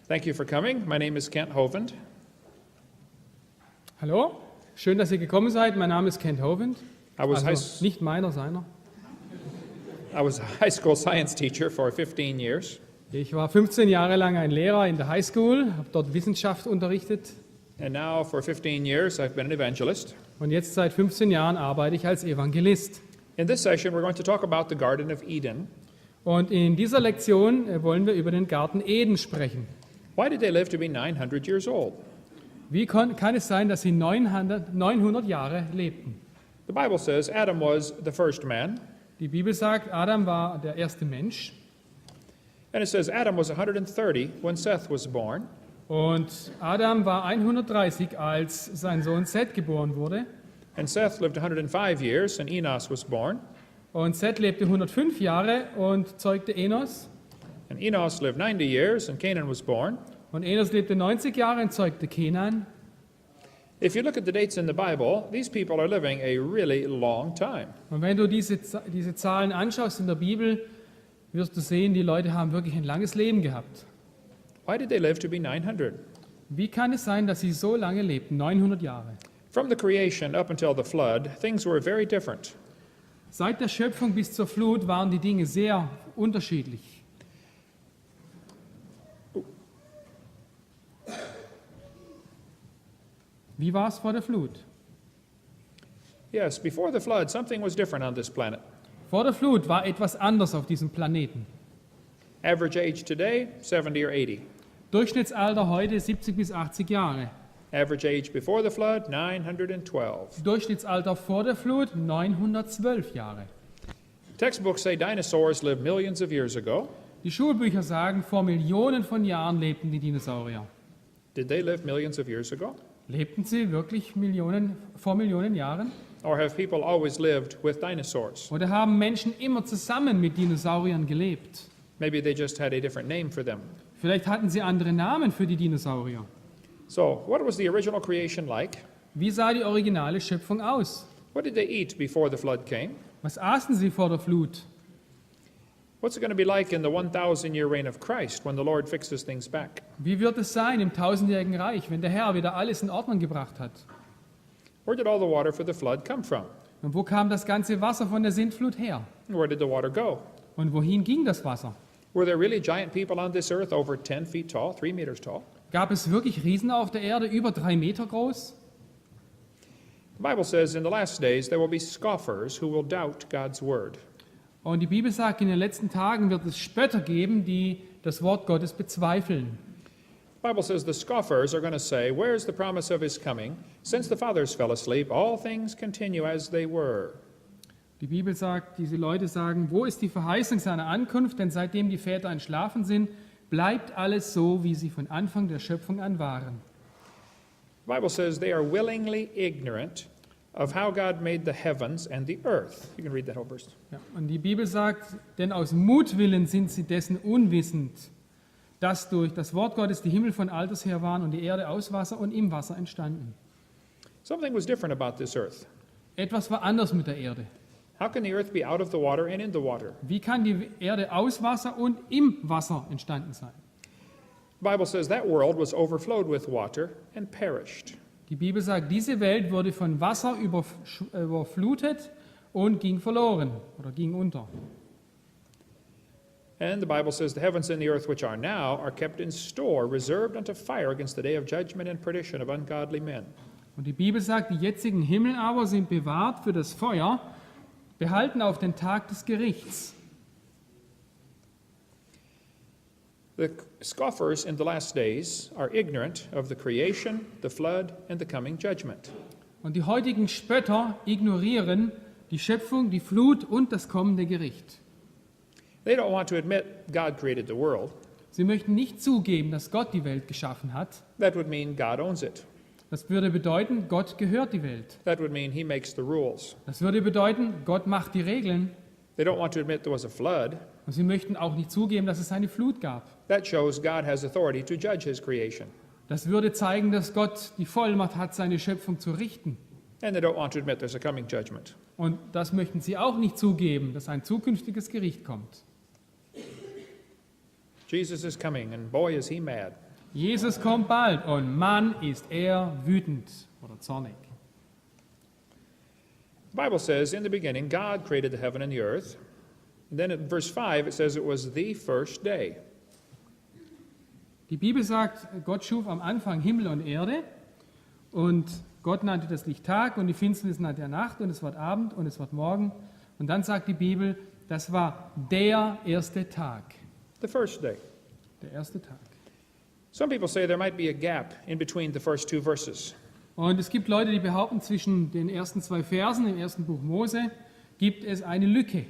Thank you for coming. My name is Kent Hovind. Hallo, schön, dass ihr gekommen seid. Mein Name ist Kent Hovind. Also nicht meiner, seiner. I was a high school science teacher for 15 years. Ich war 15 Jahre lang ein Lehrer in der High School, habe dort Wissenschaft unterrichtet. And now for 15 years I've been an evangelist. Und jetzt seit 15 Jahren arbeite ich als Evangelist. In this session we're going to talk about the Garden of Eden. Und in dieser Lektion wollen wir über den Garten Eden sprechen. Why did they live to be 900 years old? Wie kann es sein, dass sie 900 Jahre lebten? The Bible says Adam was the first man. Die Bibel sagt, Adam war der erste Mensch. And it says Adam was 130 when Seth was born. Und Adam war 130, als sein Sohn Seth geboren wurde. And Seth lived 105 years and Enos was born. Und Seth lebte 105 Jahre und zeugte Enos. And Enos lived 90 years and Canaan was born. Und Enos lebte 90 Jahre und zeugte Kenan. If you look at the dates in the Bible, these people are living a really long time. Und wenn du diese Zahlen anschaust in der Bibel, wirst du sehen, die Leute haben wirklich ein langes Leben gehabt. Why did they live to be 900? Wie kann es sein, dass sie so lange lebten, 900 Jahre? From the creation up until the flood, things were very different. Seit der Schöpfung bis zur Flut waren die Dinge sehr unterschiedlich. Wie war es vor der Flut? Yes, before the flood, something was different on this planet. Vor der Flut war etwas anders auf diesem Planeten. Average age today, 70 or 80. Durchschnittsalter heute 70 bis 80 Jahre. Average age before the flood, 912. Durchschnittsalter vor der Flut 912 Jahre. Textbooks say dinosaurs lived millions of years ago. Die Schulbücher sagen, vor Millionen von Jahren lebten die Dinosaurier. Did they live millions of years ago? Lebten sie wirklich vor Millionen Jahren? Or have people always lived with dinosaurs? Oder haben Menschen immer zusammen mit Dinosauriern gelebt? Maybe they just had a different name for them. Vielleicht hatten sie andere Namen für die Dinosaurier. So, what was the original creation like? Wie sah die originale Schöpfung aus? What did they eat before the flood came? Was aßen sie vor der Flut? What's it going to be like in the 1,000-year reign of Christ when the Lord fixes things back? Wie wird es sein im tausendjährigen Reich, wenn der Herr wieder alles in Ordnung gebracht hat? Where did all the water for the flood come from? Und wo kam das ganze Wasser von der Sintflut her? Where did the water go? Und wohin ging das Wasser? Were there really giant people on this earth over 10 feet tall, 3 meters tall? Gab es wirklich Riesen auf der Erde, über 3 Meter groß? The Bible says in the last days there will be scoffers who will doubt God's word. Und die Bibel sagt, in den letzten Tagen wird es Spötter geben, die das Wort Gottes bezweifeln. The Bible says the scoffers are going to say, "Where's the promise of his coming? Since the fathers fell asleep, all things continue as they were." Die Bibel sagt, diese Leute sagen, wo ist die Verheißung seiner Ankunft? Denn seitdem die Väter entschlafen sind, bleibt alles so, wie sie von Anfang der Schöpfung an waren. The Bible says they are willingly ignorant of how God made the heavens and the earth. You can read that whole verse. Ja, und die Bibel sagt, denn aus Mutwillen sind sie dessen unwissend, dass durch das Wort Gottes die Himmel von alters her waren und die Erde aus Wasser und im Wasser entstanden. Something was different about this earth. Etwas war anders mit der Erde. How can the earth be out of the water and in the water? Wie kann die Erde aus Wasser und im Wasser entstanden sein? The Bible says that world was overflowed with water and perished. Die Bibel sagt, diese Welt wurde von Wasser überflutet und ging verloren oder ging unter. And the Bible says the heavens and the earth which are now are kept in store, reserved unto fire against the day of judgment and perdition of ungodly men. Und die Bibel sagt, die jetzigen Himmel aber sind bewahrt für das Feuer, behalten auf den Tag des Gerichts. The scoffers in the last days are ignorant of the creation, the flood, and the coming judgment. Und die heutigen Spötter ignorieren die Schöpfung, die Flut und das kommende Gericht. They don't want to admit God created the world. Sie möchten nicht zugeben, dass Gott die Welt geschaffen hat. That would mean God owns it. Das würde bedeuten, Gott gehört die Welt. That would mean he makes the rules. Das würde bedeuten, Gott macht die Regeln. They don't want to admit there was a flood. Und sie möchten auch nicht zugeben, dass es eine Flut gab. That shows God has authority to judge his creation. Das würde zeigen, dass Gott die Vollmacht hat, seine Schöpfung zu richten. And they don't want to admit there's a coming judgment. Und das möchten sie auch nicht zugeben, dass ein zukünftiges Gericht kommt. Jesus is coming, and boy, is he mad. Jesus kommt bald und Mann ist er wütend oder zornig. The Bible says, in the beginning, God created the heaven and the earth. And then in verse 5, it says it was the first day. Die Bibel sagt, Gott schuf am Anfang Himmel und Erde und Gott nannte das Licht Tag und die Finsternis nannte er Nacht und es wird Abend und es wird Morgen. Und dann sagt die Bibel, das war der erste Tag. The first day. Der erste Tag. Some people say there might be a gap in between the first two verses. Und es gibt Leute, die behaupten, zwischen den ersten 2 Versen im ersten Buch Mose gibt es eine Lücke.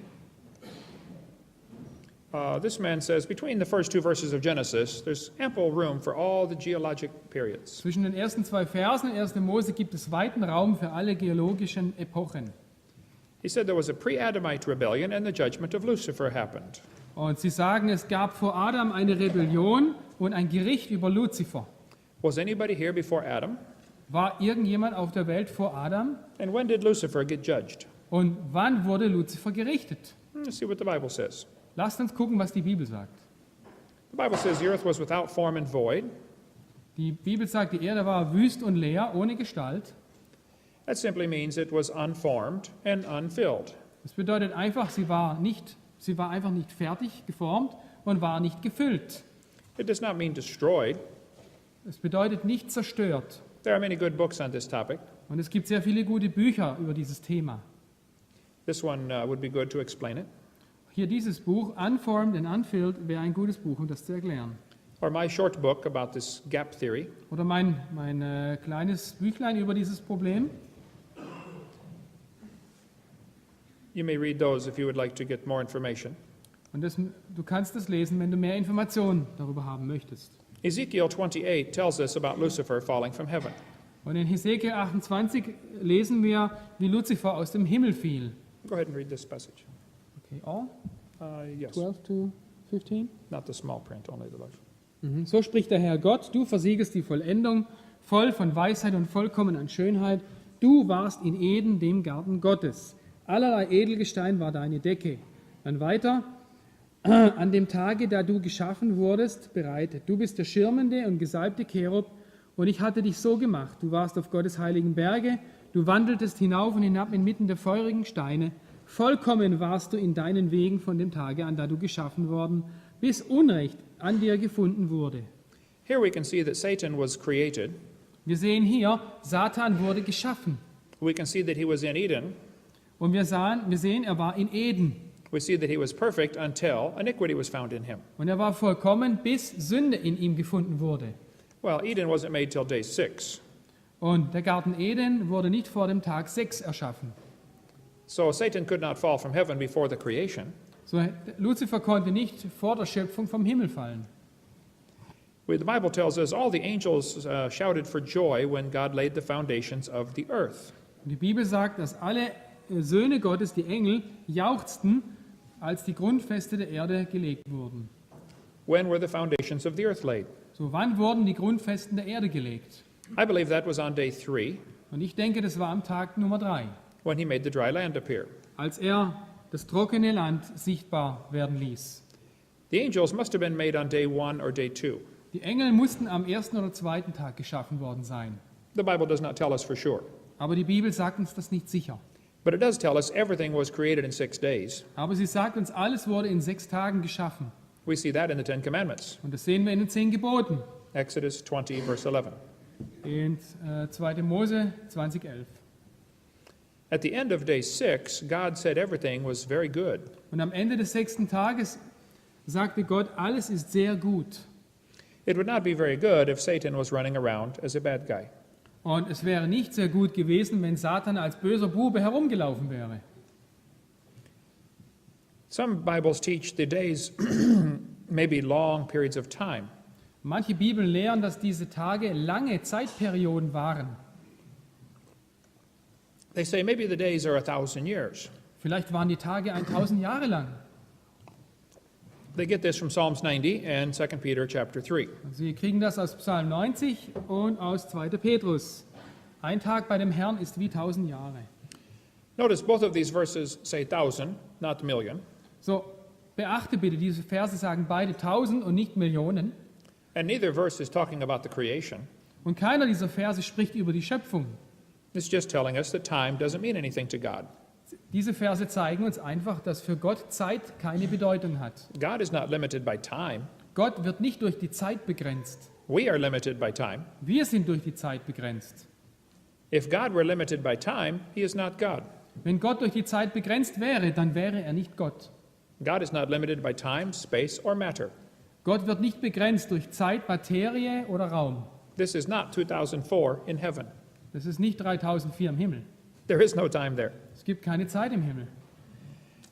This man says between the first two verses of Genesis, there's ample room for all the geologic periods. Zwischen den ersten 2 Versen im 1. Mose gibt es weiten Raum für alle geologischen Epochen. He said there was a pre-Adamite rebellion and the judgment of Lucifer happened. Und sie sagen, es gab vor Adam eine Rebellion und ein Gericht über Luzifer. Was anybody here before Adam? War irgendjemand auf der Welt vor Adam? And when did Lucifer get judged? Und wann wurde Luzifer gerichtet? Let's see what the Bible says. Lasst uns gucken, was die Bibel sagt. The Bible says the earth was without form and void. Die Bibel sagt, die Erde war wüst und leer, ohne Gestalt. That simply means it was unformed and unfilled. Das bedeutet einfach, sie war einfach nicht fertig geformt und war nicht gefüllt. It does not mean destroyed. Es bedeutet nicht zerstört. There are many good books on this topic. Und es gibt sehr viele gute Bücher über dieses Thema. This one would be good to explain it. Hier dieses Buch, Unformed and Unfilled, wäre ein gutes Buch, um das zu erklären. Or my short book about this gap theory. Oder mein kleines Büchlein über dieses Problem. You may read those if you would like to get more information. Und du kannst das lesen, wenn du mehr Informationen darüber haben möchtest. Ezekiel 28 tells us about Lucifer falling from heaven. Und in Hesekiel 28 lesen wir, wie Luzifer aus dem Himmel fiel. Go ahead and read this passage. Okay, all? Yes, 12 to 15? not the small print, only the large. So spricht der Herr Gott, du versiegest die Vollendung, voll von Weisheit und vollkommen an Schönheit. Du warst in Eden, dem Garten Gottes. Allerlei Edelgestein war deine Decke. Dann weiter, an dem Tage, da du geschaffen wurdest, bereitet. Du bist der schirmende und gesalbte Cherub und ich hatte dich so gemacht. Du warst auf Gottes heiligen Berge, du wandeltest hinauf und hinab inmitten der feurigen Steine. Vollkommen warst du in deinen Wegen von dem Tage an, da du geschaffen worden, bis Unrecht an dir gefunden wurde. Here we can see that Satan was created. Wir sehen hier, Satan wurde geschaffen. We can see that he was in Eden. Und wir sehen, er war in Eden. We see that he was perfect until iniquity was found in him. Und er war vollkommen, bis Sünde in ihm gefunden wurde. Well, Eden wasn't made till day 6. Und der Garten Eden wurde nicht vor dem Tag 6 erschaffen. So Satan could not fall from heaven before the creation. So, Luzifer konnte nicht vor der Schöpfung vom Himmel fallen. The Bible tells us all the angels shouted for joy when God laid the foundations of the earth. Und die Bibel sagt, dass alle Söhne Gottes, die Engel, jauchzten, als die Grundfeste der Erde gelegt wurden. When were the foundations of the earth laid? So, wann wurden die Grundfesten der Erde gelegt? I believe that was on day 3 Und ich denke, das war am Tag Nummer 3, when he made the dry land appear. als er das trockene Land sichtbar werden ließ. The angels must have been made on day 1 or day 2. Die Engel mussten am ersten oder zweiten Tag geschaffen worden sein. The Bible does not tell us for sure. Aber die Bibel sagt uns das nicht sicher. But it does tell us everything was created in 6 days. Aber sie sagt uns, alles wurde in 6 Tagen geschaffen. We see that in the 10 Commandments. Und das sehen wir in den 10 Geboten. Exodus 20, verse 11. In 2. Mose 20,11. At the end of day 6, God said everything was very good. Und am Ende des 6. Tages sagte Gott, alles ist sehr gut. It would not be very good if Satan was running around as a bad guy. Und es wäre nicht sehr gut gewesen, wenn Satan als böser Bube herumgelaufen wäre. Some Bibles teach the days may be long periods of time. Manche Bibeln lehren, dass diese Tage lange Zeitperioden waren. They say maybe the days are 1,000 years. Vielleicht waren die Tage 1000 Jahre lang. They get this from Psalms 90 and 2 Peter chapter 3. Sie kriegen das aus Psalm 90 und aus 2. Petrus. Ein Tag bei dem Herrn ist wie 1000 Jahre. Notice both of these verses say 1,000, not million. So, beachte bitte, diese Verse sagen beide 1000 und nicht Millionen. And neither verse is talking about the creation. Und keiner dieser Verse spricht über die Schöpfung. It's just telling us that time doesn't mean anything to God. Diese Verse zeigen uns einfach, dass für Gott Zeit keine Bedeutung hat. God is not limited by time. Gott wird nicht durch die Zeit begrenzt. We are limited by time. Wir sind durch die Zeit begrenzt. If God were limited by time, he is not God. Wenn Gott durch die Zeit begrenzt wäre, dann wäre er nicht Gott. God is not limited by time, space, or matter. Gott wird nicht begrenzt durch Zeit, Materie oder Raum. This is not 2004 in heaven. Das ist nicht 3004 im Himmel. There is no time there. Es gibt keine Zeit im Himmel.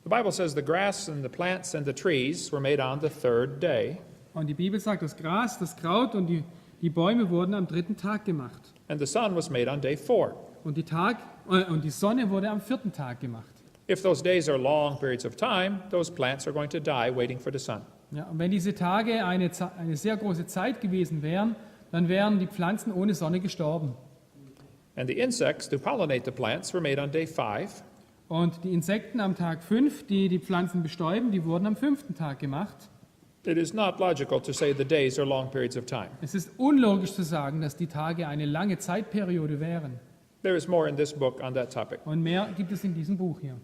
The Bible says the grass and the plants and the trees were made on the third day, Und die Bibel sagt, das Gras, das Kraut und die Bäume wurden am 3. Tag gemacht. and the sun was made on day 4. Und die Sonne wurde am 4. Tag gemacht. If those days are long periods of time, those plants are going to die waiting for the sun. Ja, und wenn diese Tage eine sehr große Zeit gewesen wären, dann wären die Pflanzen ohne Sonne gestorben. And the insects to pollinate the plants were made on day 5, Und die Insekten am Tag 5, die die Pflanzen bestäuben, die wurden am 5. Tag gemacht. It is not logical to say the days are long periods of time. Es ist unlogisch zu sagen, dass die Tage eine lange Zeitperiode wären. There is more in this book on that topic. Und mehr gibt es in diesem Buch hier.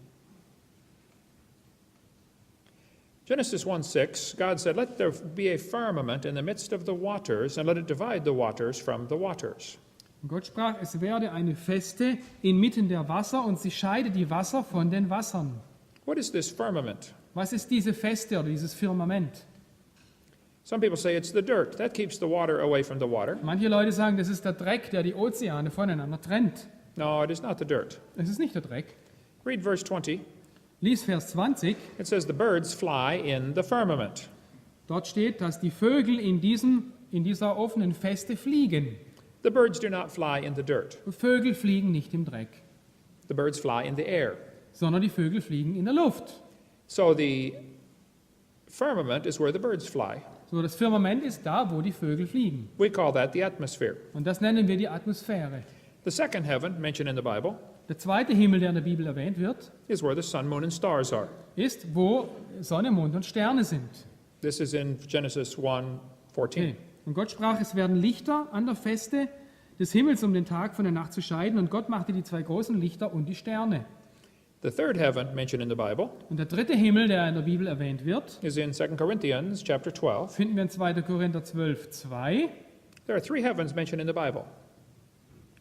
Genesis 1:6, God said, "Let there be a firmament in the midst of the waters, and let it divide the waters from the waters." Und Gott sprach, es werde eine Feste inmitten der Wasser und sie scheide die Wasser von den Wassern. What is this firmament? Was ist diese Feste oder dieses Firmament? Some people say it's the dirt. That keeps the water away from the water. Manche Leute sagen, das ist der Dreck, der die Ozeane voneinander trennt. No, it is not the dirt. Es ist nicht der Dreck. Read verse 20. Lies Vers 20. It says, "The birds fly in the firmament." Dort steht, dass die Vögel in dieser offenen Feste fliegen. The birds do not fly in the dirt. Vögel fliegen nicht im Dreck, The birds fly in the air. sondern die Vögel fliegen in der Luft. So the firmament is where the birds fly. So, das Firmament ist da, wo die Vögel fliegen. We call that the atmosphere. Und das nennen wir die Atmosphäre. The second heaven, mentioned in the Bible, Der zweite Himmel, der in der Bibel erwähnt wird, is where the sun, moon, and stars are. ist, wo Sonne, Mond und Sterne sind. This is in Genesis 1:14. Okay. Und Gott sprach, es werden Lichter an der Feste des Himmels, um den Tag von der Nacht zu scheiden. Und Gott machte die 2 großen Lichter und die Sterne. The third heaven, mentioned in the Bible, Und der dritte Himmel, der in der Bibel erwähnt wird, is in 2 Corinthians chapter 12. finden wir in 2. Korinther 12, 2. There are 3 heavens mentioned in the Bible.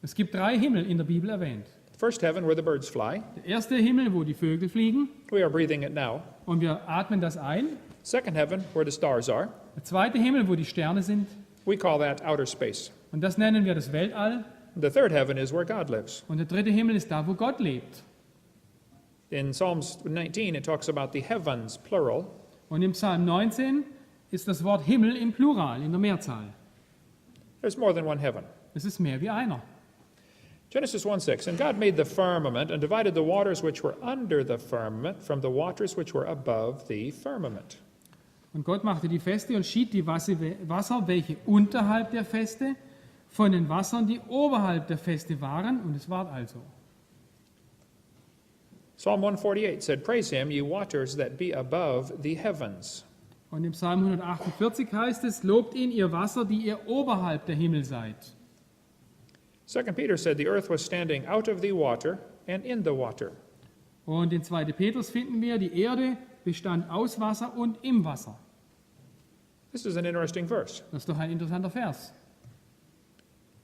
Es gibt 3 Himmel in der Bibel erwähnt. The first heaven where the birds fly. Der erste Himmel, wo die Vögel fliegen We are breathing it now. und wir atmen das ein. Second heaven where the stars are. Der zweite Himmel, wo die Sterne sind. We call that outer space. Und das nennen wir das Weltall. The third heaven is where God lives. Und der dritte Himmel ist da, wo Gott lebt. In Psalms 19, it talks about the heavens, plural. Und im Psalm 19 ist das Wort Himmel im Plural, in der Mehrzahl. There's more than one heaven. Es ist mehr wie einer. Genesis 1:6, "And God made the firmament and divided the waters which were under the firmament from the waters which were above the firmament." Und Gott machte die Feste und schied die Wasser, welche unterhalb der Feste, von den Wassern, die oberhalb der Feste waren. Und es ward also. Psalm 148 said, "Praise him, ye waters that be above the heavens." Und im Psalm 148 heißt es, lobt ihn, ihr Wasser, die ihr oberhalb der Himmel seid. 2 Peter said the earth was standing out of the water and in the water. Und in 2. Petrus finden wir, die Erde bestand aus Wasser und im Wasser. This is an interesting verse. Das ist doch ein interessanter Vers.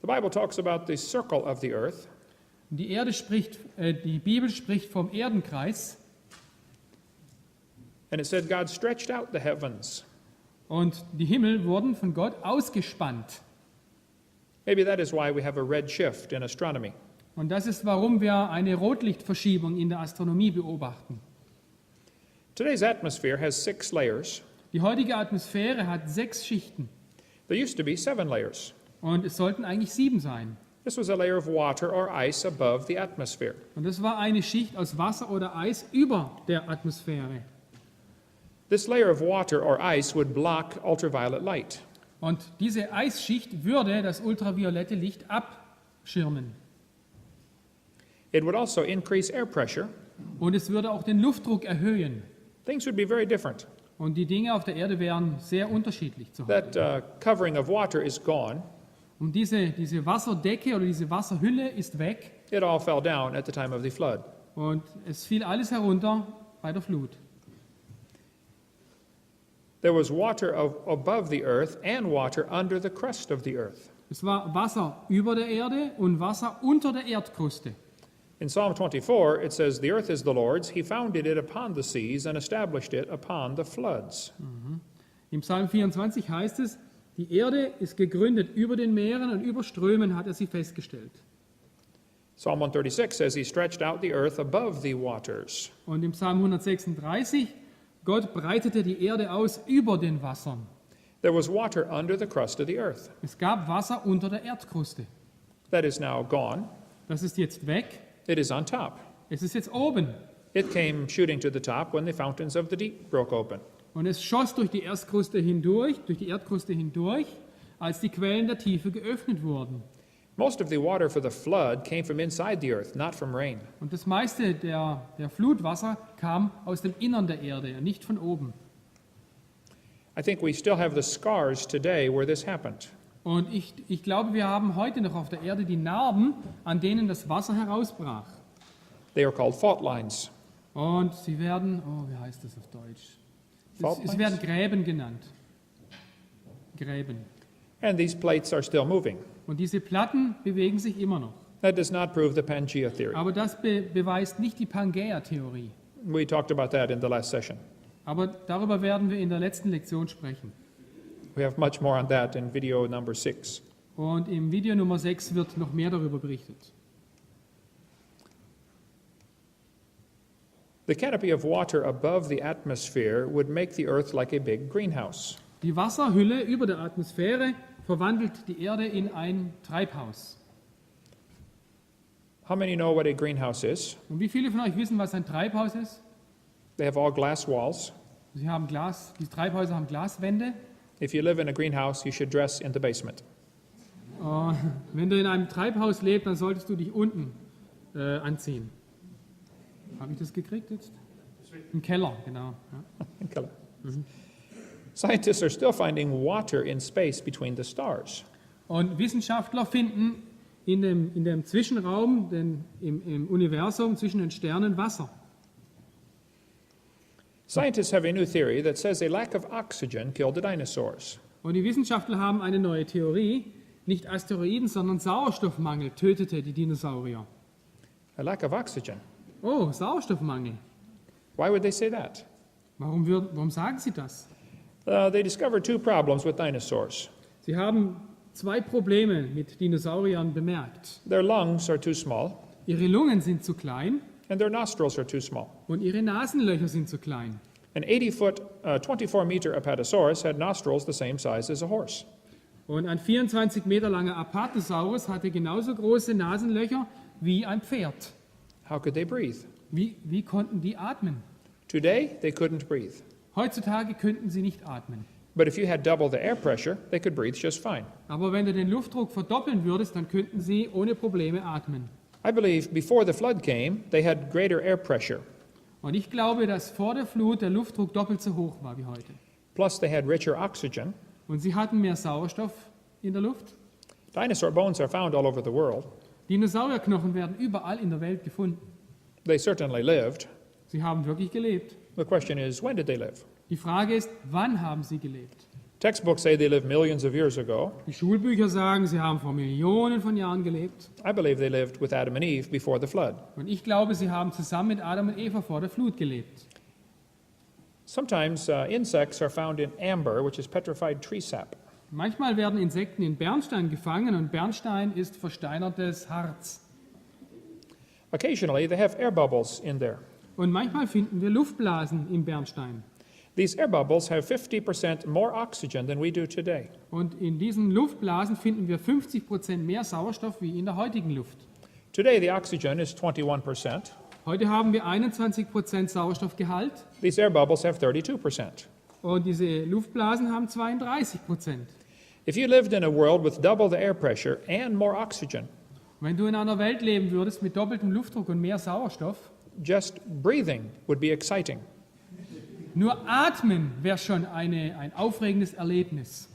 The Bible talks about the circle of the earth, Die Bibel spricht vom Erdenkreis and it said God stretched out the heavens. und die Himmel wurden von Gott ausgespannt. Maybe that is why we have a red shift in astronomy. Und das ist, warum wir eine Rotlichtverschiebung in der Astronomie beobachten. Today's atmosphere has 6 layers. Die heutige Atmosphäre hat 6 Schichten There used to be 7 layers. und es sollten eigentlich 7 sein. This was a layer of water or ice above the atmosphere. Und das war eine Schicht aus Wasser oder Eis über der Atmosphäre. This layer of water or ice would block ultraviolet light. Und diese Eisschicht würde das ultraviolette Licht abschirmen. It would also increase air pressure. Und es würde auch den Luftdruck erhöhen. Things would be very different. Und die Dinge auf der Erde wären sehr unterschiedlich zu heute. That covering of water is gone. Und diese Wasserdecke oder diese Wasserhülle ist weg It all fell down at the time of the flood. und es fiel alles herunter bei der Flut. There was water above the earth and water under the crust of the earth. Es war Wasser über der Erde und Wasser unter der Erdkruste. In Psalm 24, it says, "The earth is the Lord's. He founded it upon the seas and established it upon the floods." Im Psalm 24 heißt es, die Erde ist gegründet über den Meeren und über Strömen hat er sie festgestellt. Psalm 136 says, "He stretched out the earth above the waters." Und im Psalm 136, Gott breitete die Erde aus über den Wassern. There was water under the crust of the earth. Es gab Wasser unter der Erdkruste. That is now gone. Das ist jetzt weg. It is on top. Es ist jetzt oben. It came shooting to the top when the fountains of the deep broke open. Und es schoss durch die Erdkruste hindurch, als die Quellen der Tiefe geöffnet wurden. Most of the water for the flood came from inside the earth, not from rain. Und das meiste der Flutwasser kam aus dem Innern der Erde, nicht von oben. I think we still have the scars today where this happened. Und ich glaube, wir haben heute noch auf der Erde die Narben, an denen das Wasser herausbrach. They are called fault lines. Und sie werden, wie heißt das auf Deutsch? Fault Es lines? werden Gräben genannt. Gräben. And these plates are still moving. Und diese Platten bewegen sich immer noch. That does not prove the Pangea theory. Aber das beweist nicht die Pangäa-Theorie. We talked about that in the last session. Aber darüber werden wir in der letzten Lektion sprechen. We have much more on that in video number 6. Und im Video Nummer 6 wird noch mehr darüber berichtet. The canopy of water above the atmosphere would make the earth like a big greenhouse. Die Wasserhülle über der Atmosphäre verwandelt die Erde in ein Treibhaus. How many know what a greenhouse is? Und wie viele von euch wissen, was ein Treibhaus ist? They have all glass walls. Die Treibhäuser haben Glaswände. If you live in a greenhouse, you should dress in the basement. Wenn du in einem Treibhaus lebst, dann solltest du dich unten anziehen. Habe ich das gekriegt jetzt? Im Keller, genau. Ja. In color. Scientists are still finding water in space between the stars. Und Wissenschaftler finden in dem Zwischenraum, im Universum zwischen den Sternen Wasser. Scientists have a new theory that says a lack of oxygen killed the dinosaurs. Und die Wissenschaftler haben eine neue Theorie. Nicht Asteroiden, sondern Sauerstoffmangel tötete die Dinosaurier. A lack of oxygen. Oh, Sauerstoffmangel. Why would they say that? Warum sagen sie das? They discovered two problems with dinosaurs. Sie haben zwei Probleme mit Dinosauriern bemerkt. Their lungs are too small, Ihre Lungen sind zu klein and their nostrils are too small. und ihre Nasenlöcher sind zu klein. An 80-foot, 24-meter Apatosaurus had nostrils the same size as a horse. Und ein 24 Meter langer Apatosaurus hatte genauso große Nasenlöcher wie ein Pferd. How could they breathe? Wie konnten die atmen? Today, they couldn't breathe. Heutzutage könnten sie nicht atmen. But if you had double the air pressure, they could breathe just fine. Aber wenn du den Luftdruck verdoppeln würdest, dann könnten sie ohne Probleme atmen. I believe before the flood came, they had greater air pressure. Und ich glaube, dass vor der Flut der Luftdruck doppelt so hoch war wie heute. Plus, they had richer oxygen. Und sie hatten mehr Sauerstoff in der Luft. Dinosaur bones are found all over the world. Dinosaurierknochen werden überall in der Welt gefunden. They certainly lived. Sie haben wirklich gelebt. The question is, when did they live? Die Frage ist, wann haben sie gelebt? Textbooks say they lived millions of years ago. Die Schulbücher sagen, sie haben vor Millionen von Jahren gelebt. I believe they lived with Adam and Eve before the flood. Und ich glaube, sie haben zusammen mit Adam und Eva vor der Flut gelebt. Sometimes insects are found in amber, which is petrified tree sap. Manchmal werden Insekten in Bernstein gefangen und Bernstein ist versteinertes Harz. Occasionally, they have air bubbles in there. Und manchmal finden wir Luftblasen im Bernstein. These air bubbles have 50% more oxygen than we do today. Und in diesen Luftblasen finden wir 50% mehr Sauerstoff wie in der heutigen Luft. Today, the oxygen is 21%. Heute haben wir 21% Sauerstoffgehalt These air bubbles have 32%. und diese Luftblasen haben 32%. If you lived in a world with double the air pressure and more oxygen, Wenn du in einer Welt leben würdest mit doppeltem Luftdruck und mehr Sauerstoff, just breathing would be exciting. Nur atmen wäre schon ein aufregendes Erlebnis.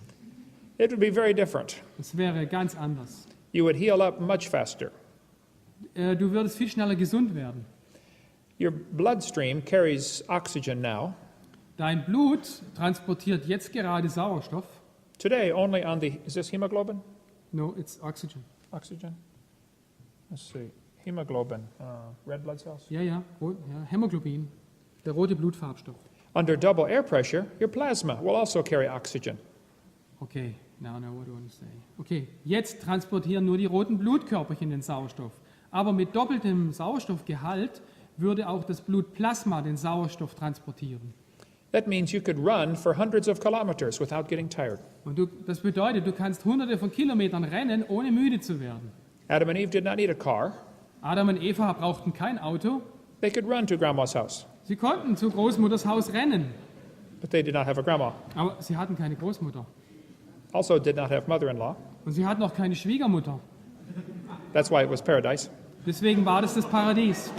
It would be very different. Das wäre ganz anders. You would heal up much faster. Du würdest viel schneller gesund werden. Your bloodstream carries oxygen now. Dein Blut transportiert jetzt gerade Sauerstoff. Today, only on the, is this hemoglobin? No, it's oxygen. Oxygen? Let's see. Hemoglobin, red blood cells. Ja, Hämoglobin, der rote Blutfarbstoff. Under double air pressure, your plasma will also carry oxygen. Okay, now what do I want to say? Okay, jetzt transportieren nur die roten Blutkörperchen den Sauerstoff. Aber mit doppeltem Sauerstoffgehalt würde auch das Blutplasma den Sauerstoff transportieren. That means you could run for hundreds of kilometers without getting tired. Und das bedeutet, du kannst hunderte von Kilometern rennen, ohne müde zu werden. Adam and Eve did not need a car. Adam und Eva brauchten kein Auto. They could run to grandma's house, Sie konnten zu Großmutters Haus rennen, but they did not have a grandma. aber sie hatten keine Großmutter. Also did not have mother-in-law. Und sie hatten auch keine Schwiegermutter. That's why it was paradise. Deswegen war das Paradies.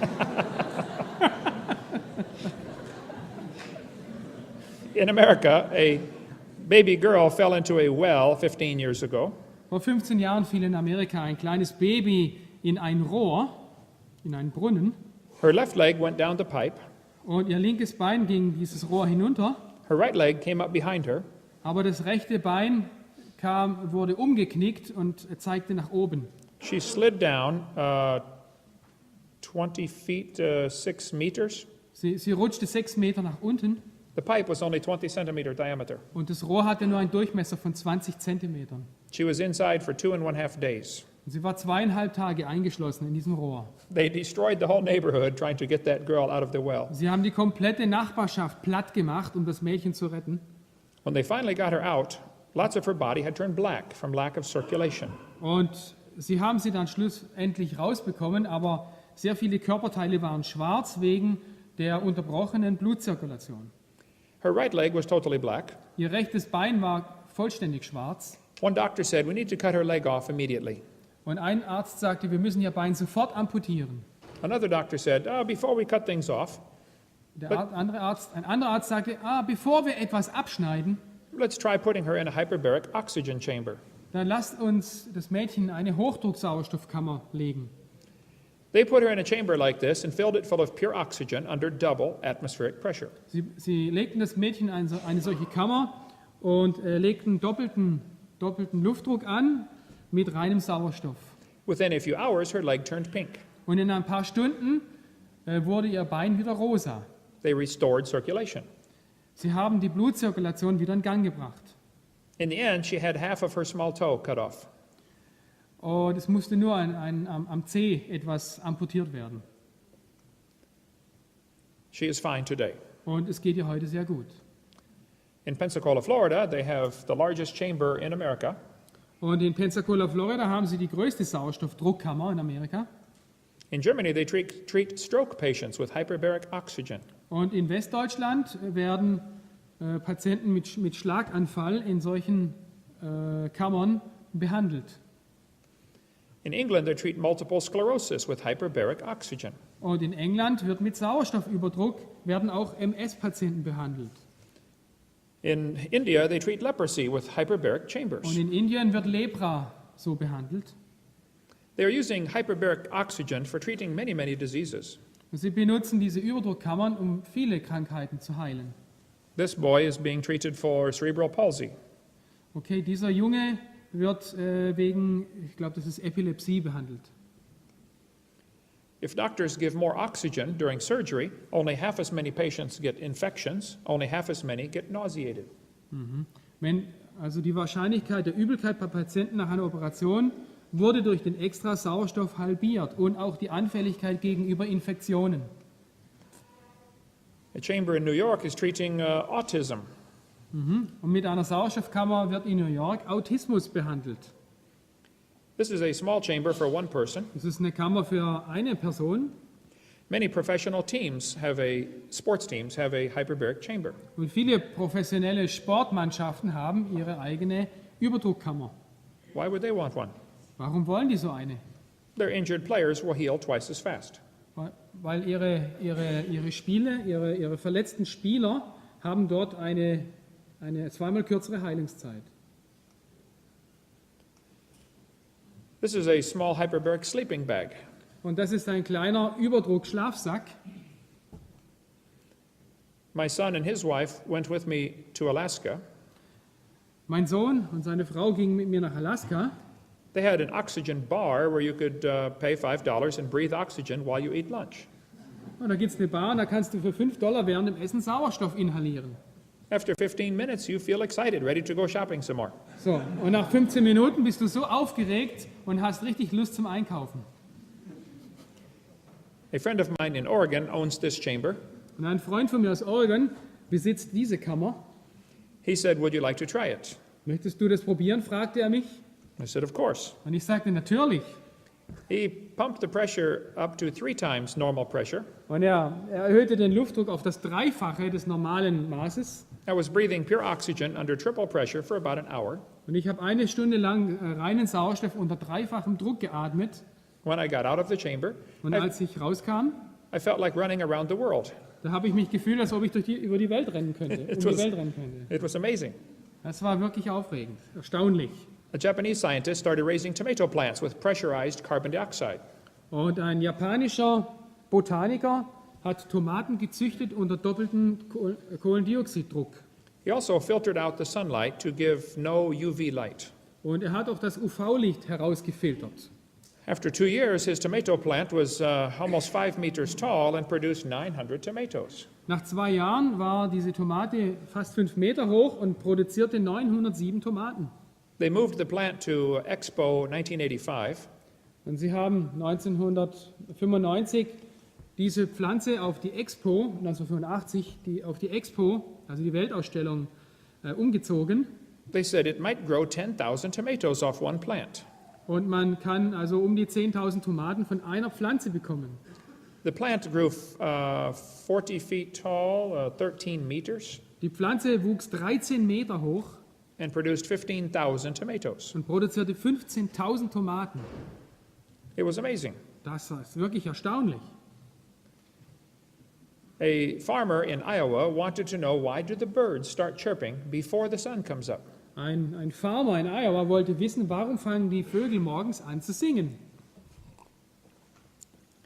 In America, a baby girl fell into a well 15 years ago. Vor 15 Jahren fiel in Amerika ein kleines Baby in ein Rohr, in einen Brunnen, Her left leg went down the pipe. und ihr linkes Bein ging dieses Rohr hinunter, Her right leg came up behind her. aber das rechte Bein wurde umgeknickt und zeigte nach oben. She slid down 20 feet, 6 meters. Sie rutschte 6 Meter nach unten The pipe was only 20 centimeter diameter. und das Rohr hatte nur einen Durchmesser von 20 Zentimetern. She was inside for 2.5 days. Und sie war 2,5 Tage eingeschlossen in diesem Rohr. They destroyed the whole neighborhood trying to get that girl out of the well. Sie haben die komplette Nachbarschaft platt gemacht, um das Mädchen zu retten. When they finally got her out, lots of her body had turned black from lack of circulation. Und sie haben sie dann schlussendlich rausbekommen, aber sehr viele Körperteile waren schwarz wegen der unterbrochenen Blutzirkulation. Her right leg was totally black. Ihr rechtes Bein war vollständig schwarz. One doctor said, "We need to cut her leg off immediately." Und ein Arzt sagte, wir müssen ihr Bein sofort amputieren. Another doctor said, "Before we cut things off, Ein anderer Arzt sagte, bevor wir etwas abschneiden, let's try putting her in a hyperbaric oxygen chamber." dann lasst uns das Mädchen in eine Hochdrucksauerstoffkammer legen. They put her in a chamber like this and filled it full of pure oxygen under double atmospheric pressure. Sie legten das Mädchen in eine solche Kammer und legten doppelten Luftdruck an mit reinem Sauerstoff. Within a few hours, her leg turned pink. Und in ein paar Stunden wurde ihr Bein wieder rosa. They restored circulation. Sie haben die Blutzirkulation wieder in Gang gebracht. In the end, she had half of her small toe cut off. Und es musste nur am Zeh etwas amputiert werden. She is fine today. Und es geht ihr heute sehr gut. In Pensacola, Florida, they have the largest chamber in America. Und in Pensacola, Florida, haben sie die größte Sauerstoffdruckkammer in Amerika. In Germany, they treat stroke patients with hyperbaric oxygen. Und in Westdeutschland werden Patienten mit Schlaganfall in solchen Kammern behandelt. In England, they treat multiple sclerosis with hyperbaric oxygen. Und in England wird mit Sauerstoffüberdruck werden auch MS-Patienten behandelt. In India, they treat leprosy with hyperbaric Und chambers. in Indien wird Lepra so behandelt. They are using hyperbaric oxygen for treating many, many diseases. Und sie benutzen diese Überdruckkammern, um viele Krankheiten zu heilen. This boy is being treated for cerebral palsy. Okay, dieser Junge wird wegen, ich glaube, das ist Epilepsie behandelt. If doctors give more oxygen during surgery, only half as many patients get infections, only half as many get nauseated. Wenn also die Wahrscheinlichkeit der Übelkeit bei Patienten nach einer Operation wurde durch den extra Sauerstoff halbiert und auch die Anfälligkeit gegenüber Infektionen. A chamber in New York is treating autism. Und mit einer Sauerstoffkammer wird in New York Autismus behandelt. This is a small chamber for one person. Das ist eine Kammer für eine Person. Many professional sports teams have a hyperbaric chamber. Und viele professionelle Sportmannschaften haben ihre eigene Überdruckkammer. Why would they want one? Warum wollen die so eine? Their injured players will heal twice as fast. Weil ihre verletzten Spieler haben dort eine zweimal kürzere Heilungszeit. This is a small hyperbaric sleeping bag. Und das ist ein kleiner Überdruck-Schlafsack. My son and his wife went with me to Alaska. Mein Sohn und seine Frau gingen mit mir nach Alaska. They had an oxygen bar where you could pay $5 and breathe oxygen while you eat lunch. Und da gibt es eine Bar, und da kannst du für $5 während dem Essen Sauerstoff inhalieren. After 15 minutes, you feel excited, ready to go shopping some more. So, und nach 15 Minuten bist du so aufgeregt und hast richtig Lust zum Einkaufen. A friend of mine in Oregon owns this chamber. Und ein Freund von mir aus Oregon besitzt diese Kammer. He said, "Would you like to try it?" Möchtest du das probieren, fragte er mich. I said, "Of course." Und ich sagte, natürlich. He pumped the pressure up to 3 times normal pressure. Und er erhöhte den Luftdruck auf das Dreifache des normalen Maßes. I was breathing pure oxygen under triple pressure for about an hour. Und ich habe eine Stunde lang reinen Sauerstoff unter dreifachem Druck geatmet. When I got out of the chamber, Und als ich rauskam, I felt like running around the world. da habe ich mich gefühlt, als ob ich über die Welt rennen könnte. It was- Welt rennen könnte. It was amazing. Das war wirklich aufregend, erstaunlich. A Japanese scientist started raising tomato plants with pressurized carbon dioxide. Und ein japanischer Botaniker hat Tomaten gezüchtet unter doppeltem Kohlendioxiddruck. He also filtered out the sunlight to give no UV light. Und er hat auch das UV-Licht herausgefiltert. After 2 years, his tomato plant was almost 5 meters tall and produced 900 tomatoes. Nach 2 Jahren war diese Tomate fast 5 Meter hoch und produzierte 907 Tomaten. They moved the plant to Expo 1985. Und sie haben 1995 diese Pflanze auf die Expo, 1985, auf die Expo, also die Weltausstellung, umgezogen. They said it might grow 10,000 tomatoes off one plant. Und man kann also um die 10.000 Tomaten von einer Pflanze bekommen. The plant grew 40 feet tall, 13 meters, Die Pflanze wuchs 13 Meter hoch and produced 15,000 tomatoes. und produzierte 15.000 Tomaten. It was amazing. Das ist wirklich erstaunlich. A farmer in Iowa wanted to know, why do the birds start chirping before the sun comes up? Ein Farmer in Iowa wollte wissen, warum fangen die Vögel morgens an zu singen.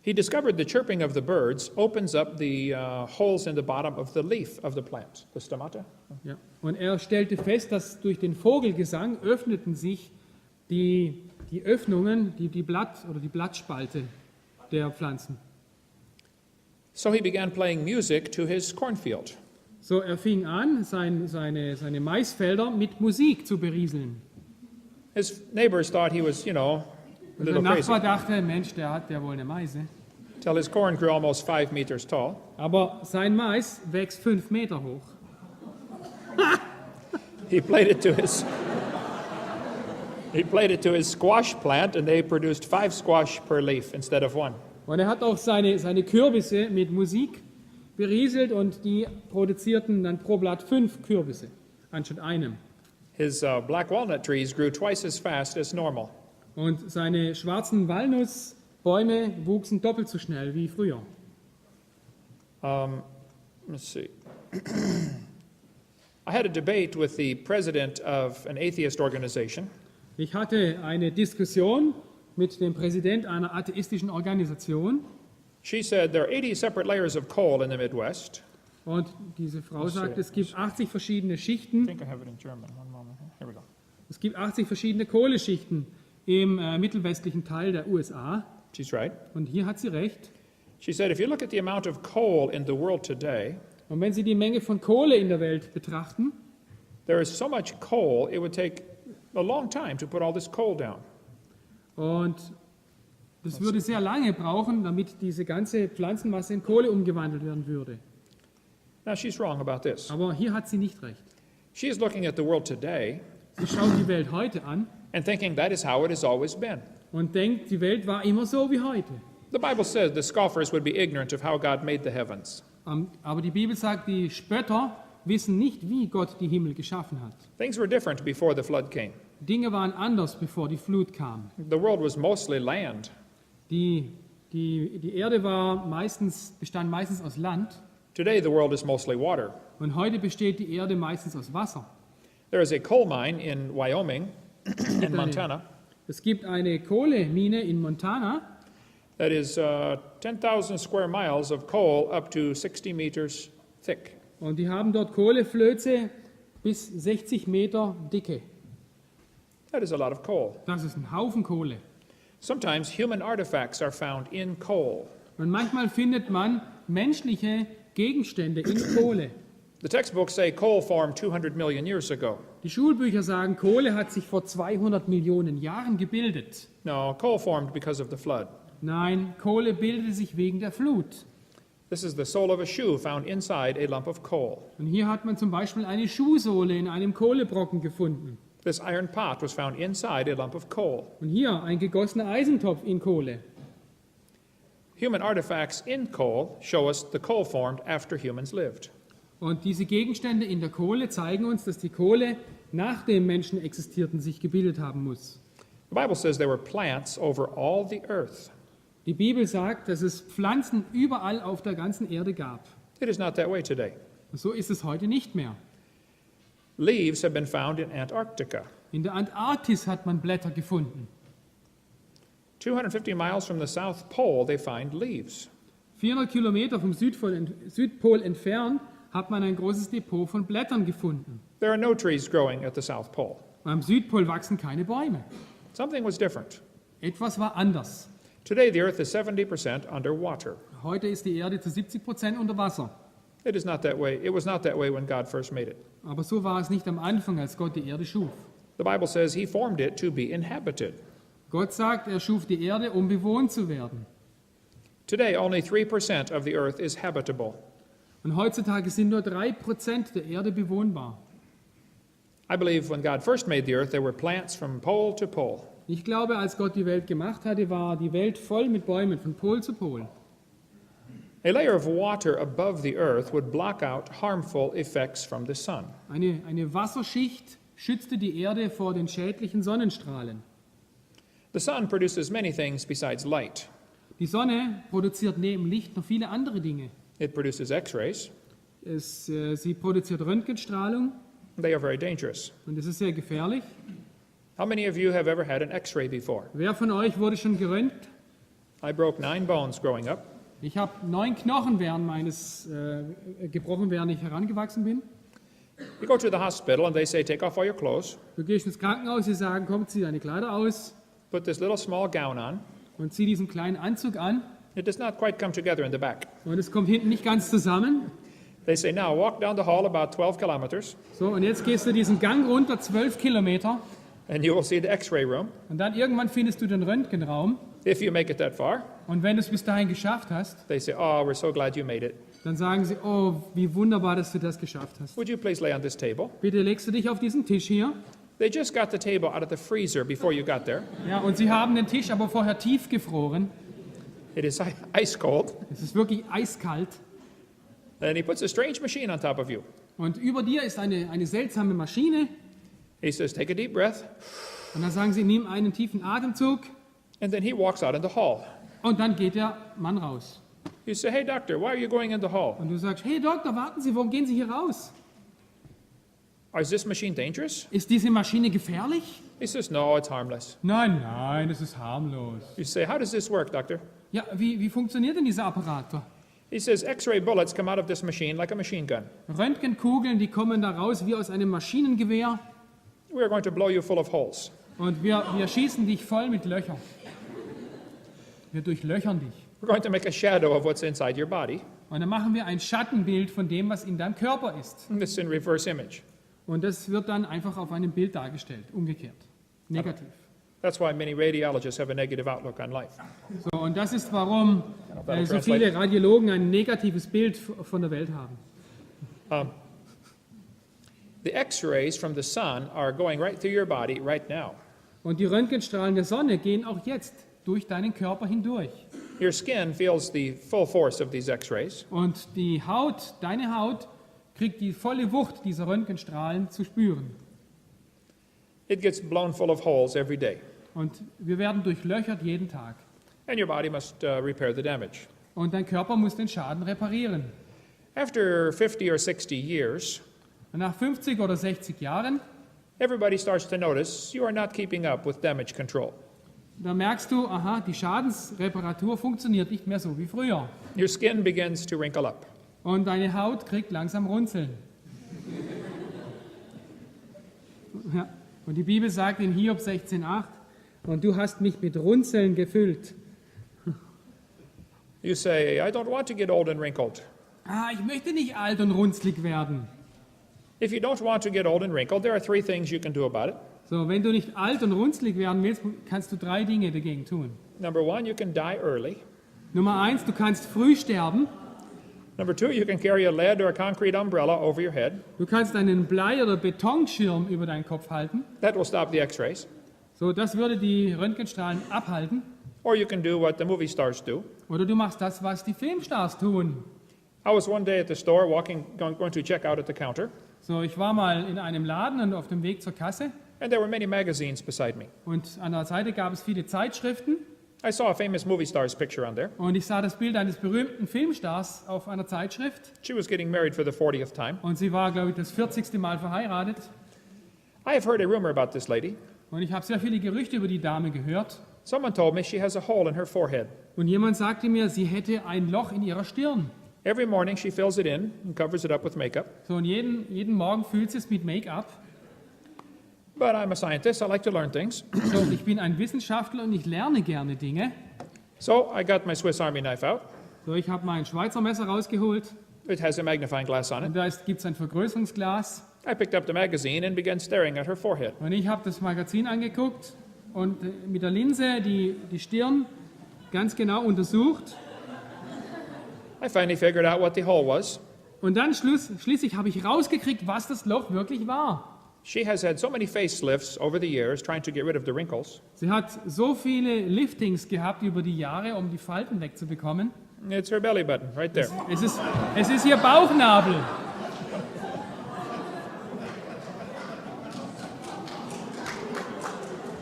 He discovered the chirping of the birds opens up the holes in the bottom of the leaf of the plant, the stomata. Ja. Und er stellte fest, dass durch den Vogelgesang öffneten sich die Öffnungen, die Blattspalte der Pflanzen. So he began playing music to his cornfield. So, er fing an, seine Maisfelder mit Musik zu berieseln. His neighbors thought he was, a Der little crazy, Nachbar dachte, Mensch, der hat ja wohl eine Meise. till his corn grew almost 5 meters tall. Aber sein Mais wächst 5 Meter hoch. He played it to his squash plant, and they produced 5 squash per leaf instead of 1. Und er hat auch seine Kürbisse mit Musik berieselt und die produzierten dann pro Blatt 5 Kürbisse anstatt einem. His black walnut trees grew twice as fast as normal. Und seine schwarzen Walnussbäume wuchsen doppelt so schnell wie früher. Let's see. I had a debate with the president of an atheist organization. Ich hatte eine Diskussion mit dem Präsident einer atheistischen Organisation She said there are 80 separate layers of coal in the Midwest. und diese Frau sagt, es gibt 80 verschiedene I Schichten, think I have it in German. One moment. Here we go. es gibt 80 verschiedene Kohleschichten im mittelwestlichen Teil der USA. She's right. Und hier hat sie recht. She said if you look at the amount of coal in the world today, Und wenn Sie die Menge von Kohle in der Welt betrachten, there is so much coal, it would take a long time to put all this coal down. und das würde sehr lange brauchen, damit diese ganze Pflanzenmasse in Kohle umgewandelt werden würde. Now she's wrong about this. Aber hier hat sie nicht recht. She is looking at the world today Sie schaut die Welt heute an and thinking that is how it has always been. und denkt, die Welt war immer so wie heute. The Bible says the scoffers would be ignorant of how God made the heavens. Aber die Bibel sagt, die Spötter wissen nicht, wie Gott die Himmel geschaffen hat. Things were different before the flood came. Dinge waren anders, bevor die Flut kam. The world was mostly land. Die Erde bestand meistens aus Land Today, the world is mostly water. Und heute besteht die Erde meistens aus Wasser. There is a coal mine in Wyoming and Montana Es gibt eine Kohlemine in Montana, that is 10,000 square miles of coal up to 60 meters thick. und die haben dort Kohleflöze bis 60 Meter Dicke. That is a lot of coal. Das ist ein Haufen Kohle. Sometimes human artifacts are found in coal. Und manchmal findet man menschliche Gegenstände in Kohle. The textbooks say coal formed 200 million years ago. Die Schulbücher sagen, Kohle hat sich vor 200 Millionen Jahren gebildet. No, coal formed because of the flood. Nein, Kohle bildete sich wegen der Flut. This is the sole of a shoe found inside a lump of coal. Und hier hat man zum Beispiel eine Schuhsohle in einem Kohlebrocken gefunden. This iron pot was found inside a lump of coal. Und hier ein gegossener Eisentopf in Kohle. Human artifacts in coal show us the coal formed after humans lived. Und diese Gegenstände in der Kohle zeigen uns, dass die Kohle nach dem Menschen existierten, sich gebildet haben muss. The Bible says there were plants over all the earth. Die Bibel sagt, dass es Pflanzen überall auf der ganzen Erde gab. It is not that way today. Und so ist es heute nicht mehr. Leaves have been found in Antarctica. In der Antarktis hat man Blätter gefunden. 250 miles from the South Pole, they find leaves. 400 Kilometer vom Südpol entfernt hat man ein großes Depot von Blättern gefunden. There are no trees growing at the South Pole. Am Südpol wachsen keine Bäume. Something was different. Etwas war anders. Today, the Earth is 70% underwater. Heute ist die Erde zu 70% unter Wasser. It is not that way. It was not that way when God first made it. Aber so war es nicht am Anfang, als Gott die Erde schuf. The Bible says He formed it to be inhabited. Gott sagt, er schuf die Erde, um bewohnt zu werden. Today, only 3% of the Earth is habitable. Und heutzutage sind nur 3% der Erde bewohnbar. I believe when God first made the Earth, there were plants from pole to pole. Ich glaube, als Gott die Welt gemacht hatte, war die Welt voll mit Bäumen, von Pol zu Pol. A layer of water above the Earth would block out harmful effects from the sun. Eine Wasserschicht schützte die Erde vor den schädlichen Sonnenstrahlen. The sun produces many things besides light. Die Sonne produziert neben Licht noch viele andere Dinge. It produces X-rays. Sie produziert Röntgenstrahlung They are very dangerous. und es ist sehr gefährlich. How many of you have ever had an X-ray before? Wer von euch wurde schon geröntgt? I broke 9 bones growing up. Ich habe 9 Knochen gebrochen, während ich herangewachsen bin. You go to the hospital and they say, take off all your clothes, Du gehst ins Krankenhaus, sie sagen, komm, zieh deine Kleider aus put this little small gown on. und zieh diesen kleinen Anzug an. It does not quite come together in the back. Und es kommt hinten nicht ganz zusammen. They say, now walk down the hall about 12 kilometers So, und jetzt gehst du diesen Gang runter, 12 Kilometer. and you will see the X-ray room. Und dann irgendwann findest du den Röntgenraum. If you make it that far, Und wenn du es bis dahin geschafft hast, they say, oh, we're so glad you made it. dann sagen sie, oh, wie wunderbar, dass du das geschafft hast. Would you please lay on this table? Bitte legst du dich auf diesen Tisch hier. They just got the table out of the freezer before you got there. Ja, und sie haben den Tisch aber vorher tiefgefroren. It is ice cold. Es ist wirklich eiskalt. And he puts a strange machine on top of you. Und über dir ist eine seltsame Maschine. He says, take a deep breath. Und dann sagen sie, nimm einen tiefen Atemzug. And then he walks out in the hall. Und dann geht der Mann raus. You say, hey, doctor, why are you going in the hall? Und du sagst, hey Doktor, warten Sie, warum gehen Sie hier raus? Is this machine dangerous? Ist diese Maschine gefährlich? He says, no, it's harmless. Nein, nein, es ist harmlos. You say, how does this work, doctor? Ja, wie funktioniert denn dieser Apparat? He says, X-ray bullets come out of this machine like a machine gun. Röntgenkugeln, die kommen da raus wie aus einem Maschinengewehr. We are going to blow you full of holes. Und wir schießen dich voll mit Löchern. Wir durchlöchern dich. We're going to make a shadow of what's inside your body. Und dann machen wir ein Schattenbild von dem, was in deinem Körper ist. And this is in reverse image. Und das wird dann einfach auf einem Bild dargestellt, umgekehrt, negativ. That's why many radiologists have a negative outlook on life. So, und das ist, warum so viele Radiologen ein negatives Bild von der Welt haben. The X-rays from the sun are going right through your body right now. Und die Röntgenstrahlen der Sonne gehen auch jetzt durch deinen Körper hindurch. Your skin feels the full force of these X-rays. Und die Haut, deine Haut, kriegt die volle Wucht dieser Röntgenstrahlen zu spüren. It gets blown full of holes every day. Und wir werden durchlöchert jeden Tag. And your body must repair the damage. Und dein Körper muss den Schaden reparieren. After 50 or 60 years, Und nach 50 oder 60 Jahren, everybody starts to notice you are not keeping up with damage control. da merkst du, aha, die Schadensreparatur funktioniert nicht mehr so wie früher. Your skin begins to wrinkle up. Und deine Haut kriegt langsam Runzeln. Ja. Und die Bibel sagt in Hiob 16,8, und du hast mich mit Runzeln gefüllt. You say, I don't want to get old and wrinkled. Ah, ich möchte nicht alt und runzlig werden. If you don't want to get old and wrinkled, there are 3 things you can do about it. So, wenn du nicht alt und runzlig werden willst, kannst du 3 Dinge dagegen tun. Number 1, you can die early. Nummer 1, du kannst früh sterben. Number 2, you can carry a lead or a concrete umbrella over your head. Du kannst einen Blei- oder Betonschirm über deinen Kopf halten. That will stop the x-rays. So, das würde die Röntgenstrahlen abhalten. Or you can do what the movie stars do. Oder du machst das, was die Filmstars tun. I was one day at the store going to check out at the counter, So, ich war mal in einem Laden und auf dem Weg zur Kasse. and there were many magazines beside me. Und an der Seite gab es viele Zeitschriften. I saw a famous movie star's picture on there. Und ich sah das Bild eines berühmten Filmstars auf einer Zeitschrift. She was getting married for the 40th time. Und sie war, glaube ich, das 40. Mal verheiratet. I have heard a rumor about this lady. Und ich habe sehr viele Gerüchte über die Dame gehört. Someone told me she has a hole in her forehead. Und jemand sagte mir, sie hätte ein Loch in ihrer Stirn. Every morning she fills it in and covers it up with makeup. So, und jeden Morgen füllt sie es mit Make-up. But I'm a scientist, I like to learn things. So, ich bin ein Wissenschaftler und ich lerne gerne Dinge. So I got my Swiss Army knife out. So, ich habe mein Schweizer Messer rausgeholt. It has a magnifying glass on it. Und da gibt es ein Vergrößerungsglas. I picked up the magazine and began staring at her forehead. Und ich habe das Magazin angeguckt und mit der Linse die Stirn ganz genau untersucht. I finally figured out what the hole was. Und dann schließlich habe ich rausgekriegt, was das Loch wirklich war. She has had so many facelifts over the years trying to get rid of the wrinkles. Sie hat so viele Liftings gehabt über die Jahre, um die Falten wegzubekommen. It's her belly button right there. Es ist ihr Bauchnabel.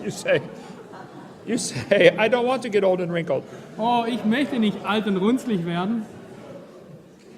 You say, I don't want to get old and wrinkled. Oh, ich möchte nicht alt und runzlig werden.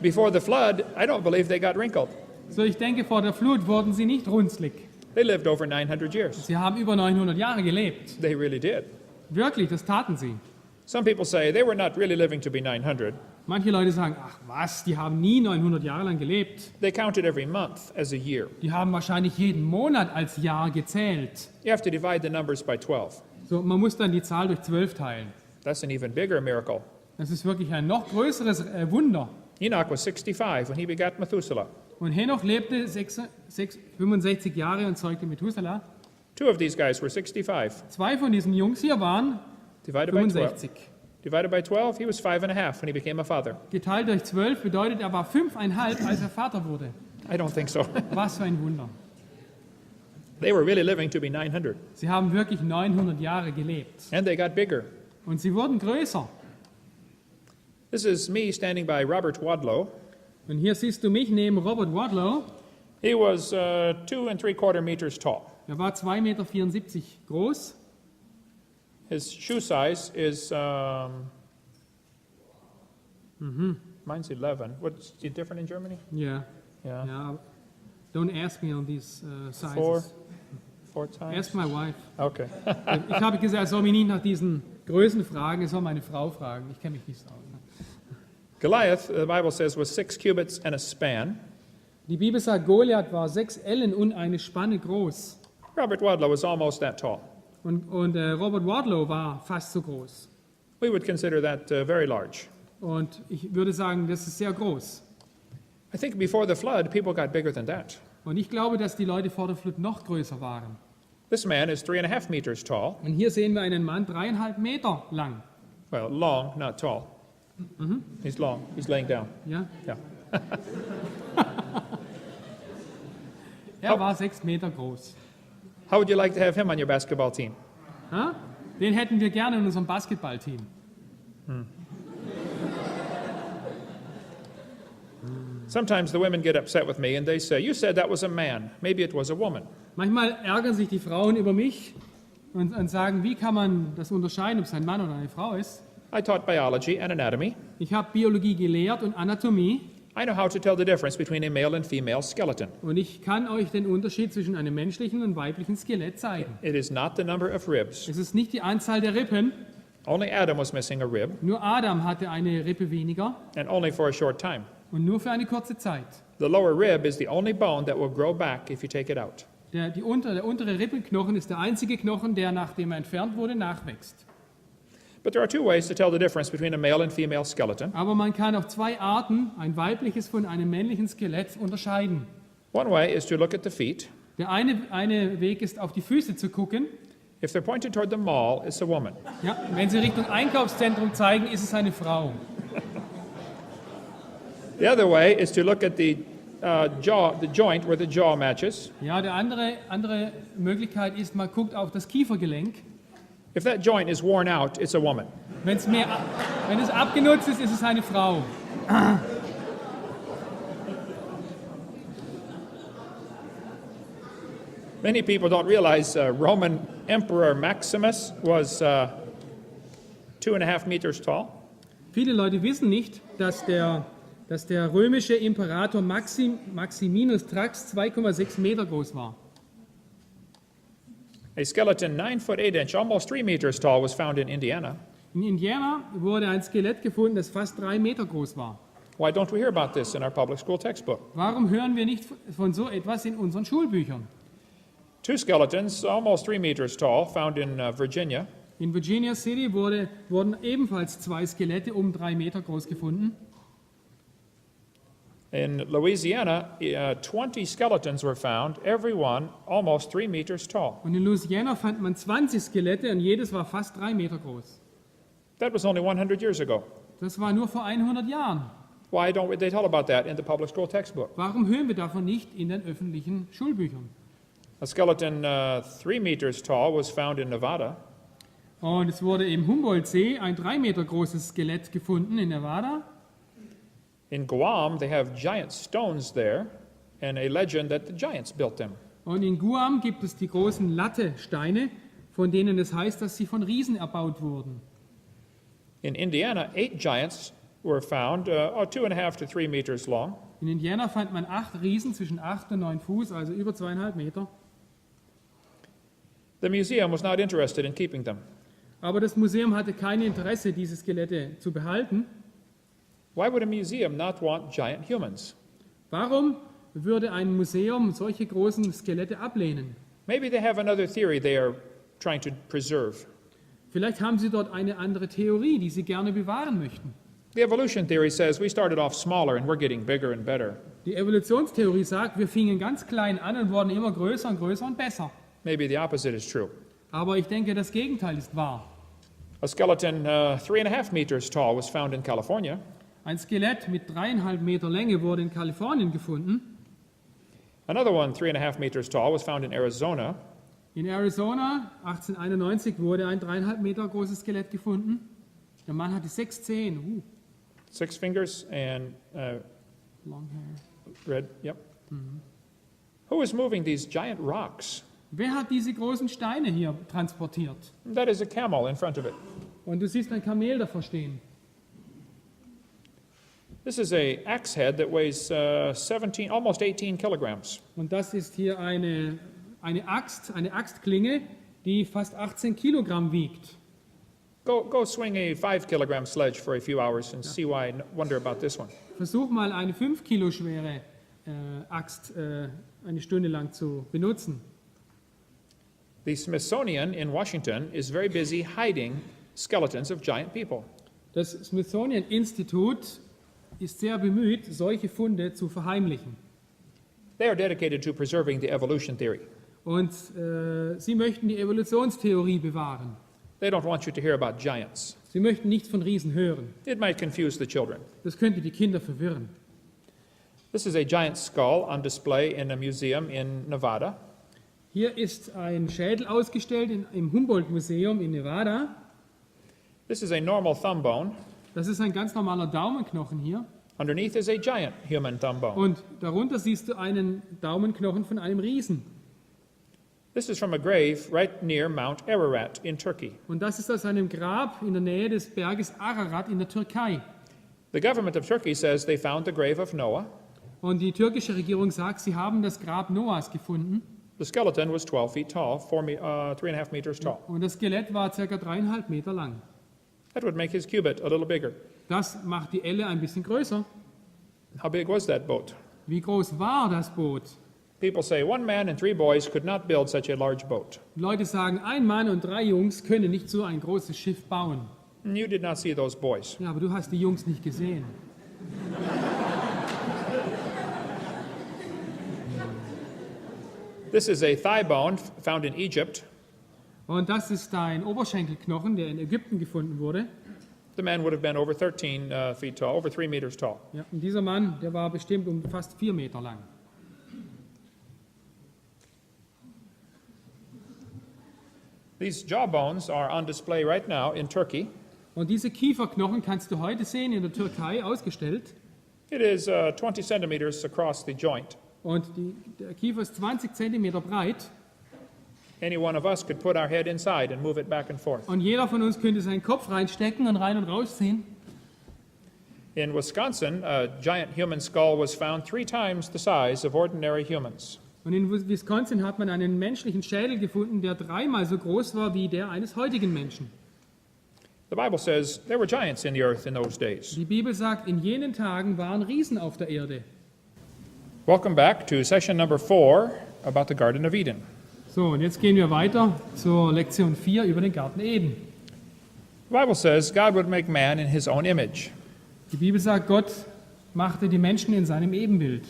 Before the flood, I don't believe they got wrinkled. So, ich denke, vor der Flut wurden sie nicht runzlig. They lived over 900 years. Sie haben über 900 Jahre gelebt. They really did. Wirklich, das taten sie. Some people say they were not really living to be 900. Manche Leute sagen, ach was, die haben nie 900 Jahre lang gelebt. They counted every month as a year. Die haben wahrscheinlich jeden Monat als Jahr gezählt. You have to divide the numbers by 12. So, man muss dann die Zahl durch 12 teilen. That's an even bigger miracle. Das ist wirklich ein noch größeres Wunder. Enoch was 65 when he begat Methuselah. Und Henoch lebte 65 Jahre und zeugte Methuselah. 2 of these guys were 65. 2 von diesen Jungs hier waren Divided by 12. 65. Divided by 12, he was 5.5 when he became a father. Geteilt durch 12 bedeutet, er war 5,5, als er Vater wurde. I don't think so. Was für ein Wunder. They were really living to be 900. Sie haben wirklich 900 Jahre gelebt. And they got bigger. Und sie wurden größer. This is me standing by Robert Wadlow. Und hier siehst du mich neben Robert Wadlow. He was 2 3/4 meters tall. Er war 2,74 Meter groß. His shoe size is, mine's 11. What's it different in Germany? Ja. Yeah. Ja. Don't ask me on these Four, sizes. 4 times? Ask my wife. Okay. Ich habe gesagt, er soll mich nicht nach diesen Größen fragen, er soll meine Frau fragen. Ich kenne mich nicht so aus. Goliath, the Bible says, was 6 cubits and a span. Die Bibel sagt, Goliath war 6 Ellen und eine Spanne groß. Robert Wadlow was almost that tall. Und Robert Wadlow war fast so groß. We would consider that very large. Und ich würde sagen, das ist sehr groß. I think before the flood, people got bigger than that. Und ich glaube, dass die Leute vor der Flut noch größer waren. This man is 3.5 meters tall. Und hier sehen wir einen Mann 3,5 Meter lang. Well, long, not tall. He's long. He's laying down. Ja? Yeah. Er war 6 Meter groß. How would you like to have him on your basketball team? Ja? Den hätten wir gerne in unserem Basketballteam. Sometimes the women get upset with me and they say, you said that was a man. Maybe it was a woman. Manchmal ärgern sich die Frauen über mich und sagen, wie kann man das unterscheiden, ob es ein Mann oder eine Frau ist. I taught biology and anatomy. Ich habe Biologie gelehrt und Anatomie. I know how to tell the difference between a male and female skeleton. Und ich kann euch den Unterschied zwischen einem menschlichen und weiblichen Skelett zeigen. It is not the number of ribs. Es ist nicht die Anzahl der Rippen, Only Adam was missing a rib, nur Adam hatte eine Rippe weniger and only for a short time. und nur für eine kurze Zeit. The lower rib is the only bone that will grow back if you take it out. Der untere Rippenknochen ist der einzige Knochen, der, nachdem er entfernt wurde, nachwächst. But there are two ways to tell the difference between a male and female skeleton. Aber man kann auf zwei Arten ein weibliches von einem männlichen Skelett unterscheiden. One way is to look at the feet. Der eine Weg ist, auf die Füße zu gucken. If they're pointed toward the mall, it's a woman. Ja, wenn sie Richtung Einkaufszentrum zeigen, ist es eine Frau. The other way is to look at the joint where the jaw matches. Ja, die andere Möglichkeit ist, man guckt auf das Kiefergelenk. If that joint is worn out, it's a woman. Wenn es abgenutzt ist, ist es eine Frau. Many people don't realize Roman Emperor Maximus was 2.5 meters tall. Viele Leute wissen nicht, dass der römische Imperator Maximinus Thrax 2,6 Meter groß war. A skeleton 9 foot 8 inch, almost 3 meters tall, was found in Indiana. In Indiana wurde ein Skelett gefunden, das fast 3 Meter groß war. Why don't we hear about this in our public school textbook? Warum hören wir nicht von so etwas in unseren Schulbüchern? 2 skeletons, almost 3 meters tall, found in Virginia. In Virginia City wurden ebenfalls 2 Skelette um 3 Meter groß gefunden. In Louisiana, 20 skeletons were found, every one almost 3 meters tall. Und in Louisiana fand man 20 Skelette und jedes war fast 3 Meter groß. That was only 100 years ago. Das war nur vor 100 Jahren. Why don't they tell about that in the public school textbook? Warum hören wir davon nicht in den öffentlichen Schulbüchern? A skeleton 3 meters tall was found in Nevada. Und es wurde im Humboldt-See ein 3 Meter großes Skelett gefunden in Nevada. In Guam, they have giant stones there, and a legend that the giants built them. Und in Guam gibt es die großen Latte-Steine, von denen es heißt, dass sie von Riesen erbaut wurden. In Indiana, 8 giants were found, 2.5 to 3 meters long. In Indiana fand man 8 Riesen zwischen 8 und 9 Fuß, also über 2,5 Meter. The museum was not interested in keeping them. Aber das Museum hatte kein Interesse, diese Skelette zu behalten. Why would a museum not want giant humans? Warum würde ein Museum solche großen Skelette ablehnen? Maybe they have another theory they are trying to preserve. Vielleicht haben sie dort eine andere Theorie, die sie gerne bewahren möchten. The evolution theory says we started off smaller and we're getting bigger and better. Die Evolutionstheorie sagt, wir fingen ganz klein an und wurden immer größer und größer und besser. Maybe the opposite is true. Aber ich denke, das Gegenteil ist wahr. A skeleton 3.5 meters tall was found in California. Ein Skelett mit 3,5 Meter Länge wurde in Kalifornien gefunden. Another one 3.5 meters tall was found in Arizona. In Arizona 1891 wurde ein 3,5 Meter großes Skelett gefunden. Der Mann hatte 6 Zehen. 6 fingers and Long hair. red, yep. Who is moving these giant rocks? Wer hat diese großen Steine hier transportiert? That is a camel in front of it. Und du siehst ein Kamel davor stehen. This is a axe head that weighs 17, almost 18 kilograms. Und das ist hier eine Axtklinge, die fast 18 Kilogramm wiegt. Go swing a 5 kilogram sledge for a few hours and see why I wonder about this one. Versuch mal eine 5 Kilo schwere Axt eine Stunde lang zu benutzen. The Smithsonian in Washington is very busy hiding skeletons of giant people. Das Smithsonian Institut ist sehr bemüht, solche Funde zu verheimlichen. They are dedicated to preserving the evolution theory. Und sie möchten die Evolutionstheorie bewahren. They don't want you to hear about giants. Sie möchten nicht von Riesen hören. It might confuse the children. Das könnte die Kinder verwirren. This is a giant skull on display in a museum in Nevada. Hier ist ein Schädel ausgestellt im Humboldt-Museum in Nevada. This is a normal thumb bone. Das ist ein ganz normaler Daumenknochen hier. Underneath is a giant human thumb bone. Und darunter siehst du einen Daumenknochen von einem Riesen. This is from a grave right near Mount Ararat in Turkey. Und das ist aus einem Grab in der Nähe des Berges Ararat in der Türkei. The government of Turkey says they found the grave of Noah. Und die türkische Regierung sagt, sie haben das Grab Noahs gefunden. The skeleton was 12 feet tall, 3.5 meters tall. Und das Skelett war ca. 3,5 Meter lang. That would make his cubit a little bigger. Das macht die Elle ein bisschen größer. How big was that boat? Wie groß war das Boot? People say 1 man and 3 boys could not build such a large boat. Leute sagen, ein Mann und 3 Jungs können nicht so ein großes Schiff bauen. And you did not see those boys. Ja, aber du hast die Jungs nicht gesehen. This is a thigh bone found in Egypt. Und das ist ein Oberschenkelknochen, der in Ägypten gefunden wurde. The man would have been over 13 feet tall, over 3 meters tall. Ja, und dieser Mann, der war bestimmt um fast 4 Meter lang. These jawbones are on display right now in Turkey. Und diese Kieferknochen kannst du heute sehen in der Türkei ausgestellt. It is 20 centimeters across the joint. Und der Kiefer ist 20 Zentimeter breit. Any one of us could put our head inside and move it back and forth. Und jeder von uns könnte seinen Kopf reinstecken und rein und rausziehen. In Wisconsin, a giant human skull was found 3 times the size of ordinary humans. Und in Wisconsin hat man einen menschlichen Schädel gefunden, der 3-mal so groß war wie der eines heutigen Menschen. The Bible says there were giants in the earth in those days. Die Bibel sagt, in jenen Tagen waren Riesen auf der Erde. Welcome back to session number 4 about the Garden of Eden. So, und jetzt gehen wir weiter zur Lektion 4 über den Garten Eden. The Bible says God would make man in his own image. Die Bibel sagt, Gott machte die Menschen in seinem Ebenbild.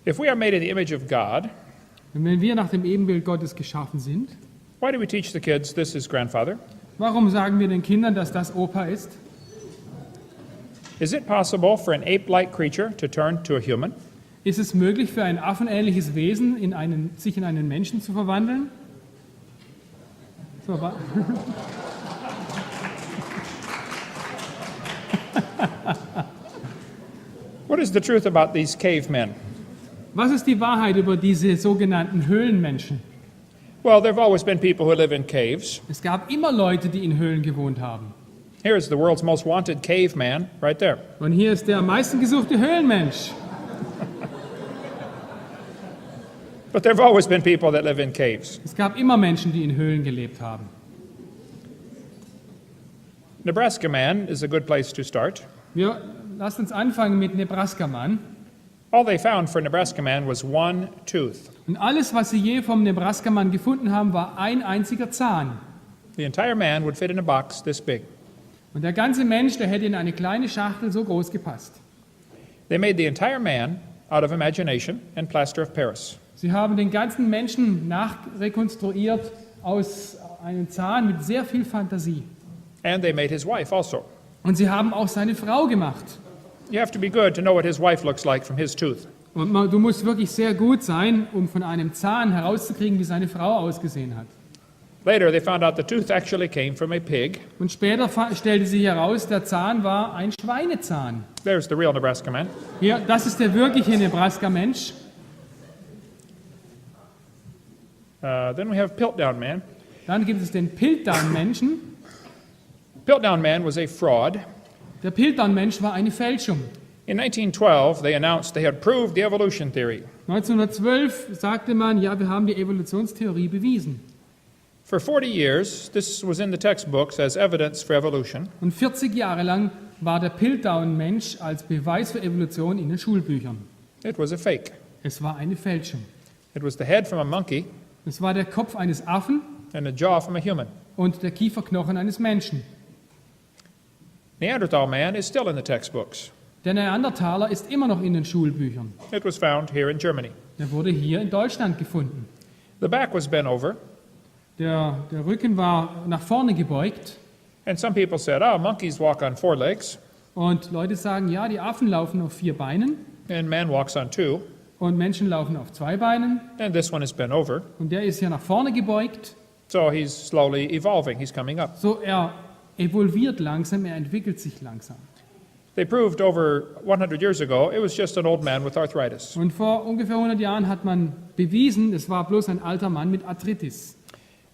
If we are made in the image of God, Und wenn wir nach dem Ebenbild Gottes geschaffen sind, why do we teach the kids this is grandfather? warum sagen wir den Kindern, dass das Opa ist? Is it possible for an ape-like creature to turn to a human? Ist es möglich für ein affenähnliches Wesen, sich in einen Menschen zu verwandeln? So, What is the truth about these cavemen? was ist die Wahrheit über diese sogenannten Höhlenmenschen? Well, there have always been people who live in caves. Es gab immer Leute, die in Höhlen gewohnt haben. Here is the world's most wanted caveman right there. Und hier ist der am meisten gesuchte Höhlenmensch. But there have always been people that live in caves. Es gab immer Menschen, die in Höhlen gelebt haben. Nebraska man is a good place to start. Lasst uns anfangen mit Nebraska-Mann. All they found for Nebraska man was 1 tooth. Und alles, was sie je vom Nebraska-Mann gefunden haben, war ein einziger Zahn. The entire man would fit in a box this big. Und der ganze Mensch, der hätte in eine kleine Schachtel so groß gepasst. They made the entire man out of imagination and plaster of Paris. Sie haben den ganzen Menschen nachrekonstruiert aus einem Zahn mit sehr viel Fantasie. And they made his wife also. Und sie haben auch seine Frau gemacht. You have to be good to know what his wife looks like from his tooth. Und du musst wirklich sehr gut sein, um von einem Zahn herauszukriegen, wie seine Frau ausgesehen hat. Later, they found out the tooth actually came from a pig. Und später stellte sich heraus, der Zahn war ein Schweinezahn. There's the real Nebraska man. Hier, das ist der wirkliche Nebraska-Mensch. Then we have Piltdown man. Dann gibt es den Piltdown-Menschen. Piltdown man was a fraud. Der Piltdown-Mensch war eine Fälschung. In 1912, they announced they had proved the evolution theory. 1912 sagte man, ja, wir haben die Evolutionstheorie bewiesen. For 40 years, this was in the textbooks as evidence for evolution. Und 40 Jahre lang war der Piltdown-Mensch als Beweis für Evolution in den Schulbüchern. It was a fake. Es war eine Fälschung. It was the head from a monkey Es war der Kopf eines Affen and the jaw from a human. und der Kieferknochen eines Menschen. Neanderthal man is still in the textbooks. Der Neandertaler ist immer noch in den Schulbüchern. It was found here in Germany. Er wurde hier in Deutschland gefunden. The back was bent over, Der Rücken war nach vorne gebeugt. and some people said, oh, monkeys walk on 4 legs, Und Leute sagen, ja, die Affen laufen auf 4 Beinen and man walks on 2, und Menschen laufen auf 2 Beinen. and this one is bent over. Und der ist hier nach vorne gebeugt. So he's slowly evolving. He's coming up. So, er evolviert langsam, er entwickelt sich langsam. They proved over 100 years ago it was just an old man with arthritis. Und vor ungefähr 100 Jahren hat man bewiesen, es war bloß ein alter Mann mit Arthritis.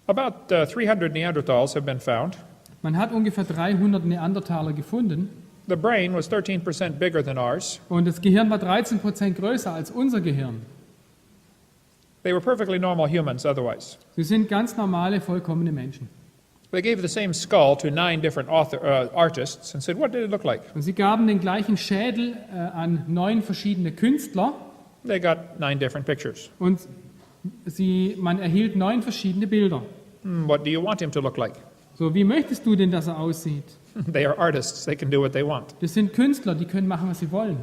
About 300 Neanderthals have been found. Man hat ungefähr 300 Neandertaler gefunden. The brain was 13% bigger than ours. Und das Gehirn war 13% größer als unser Gehirn. They were perfectly normal humans otherwise. Sie sind ganz normale, vollkommene Menschen. They gave the same skull to 9 different artists and said, what did it look like? Und sie gaben den gleichen Schädel an 9 verschiedene Künstler They got 9 different pictures. und man erhielt 9 verschiedene Bilder. What do you want him to look like? So, wie möchtest du denn, dass er aussieht? They are artists. They can do what they want. Das sind Künstler, die können machen, was sie wollen.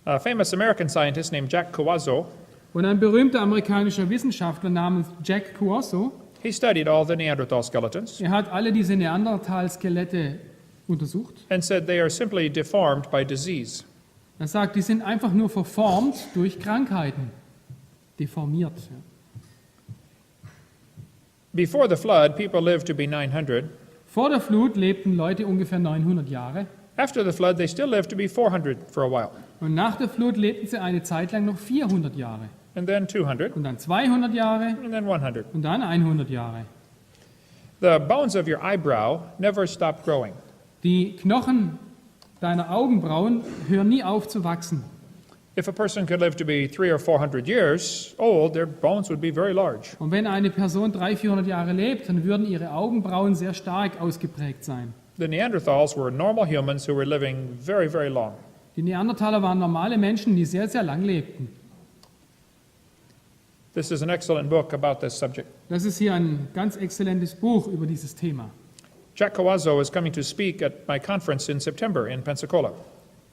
A famous American scientist named Jack Coazzo, Und ein berühmter amerikanischer Wissenschaftler namens Jack Coazzo, he studied all the Neanderthal skeletons er hat alle diese Neandertal-Skelette untersucht. and said they are simply deformed by disease. Er sagt, die sind einfach nur verformt durch Krankheiten. Deformiert. Ja. Before the flood, people lived to be 900. Vor der Flut lebten Leute ungefähr 900 Jahre. After the flood, they still lived to be 400 for a while, Und nach der Flut lebten sie eine Zeit lang noch 400 Jahre. and then 200, Und dann 200 Jahre and then 100. und dann 100 Jahre. The bones of your eyebrow never stop growing. Die Knochen deiner Augenbrauen hören nie auf zu wachsen. If a person could live to be 300 or 400 years old, their bones would be very large. Und wenn eine Person 300-400 Jahre lebt, dann würden ihre Augenbrauen sehr stark ausgeprägt sein. The Neanderthals were normal humans who were living very, very long. Die Neandertaler waren normale Menschen, die sehr, sehr lang lebten. This is an excellent book about this subject. Das ist hier ein ganz exzellentes Buch über dieses Thema. Jack Coazzo is coming to speak at my conference in September in Pensacola.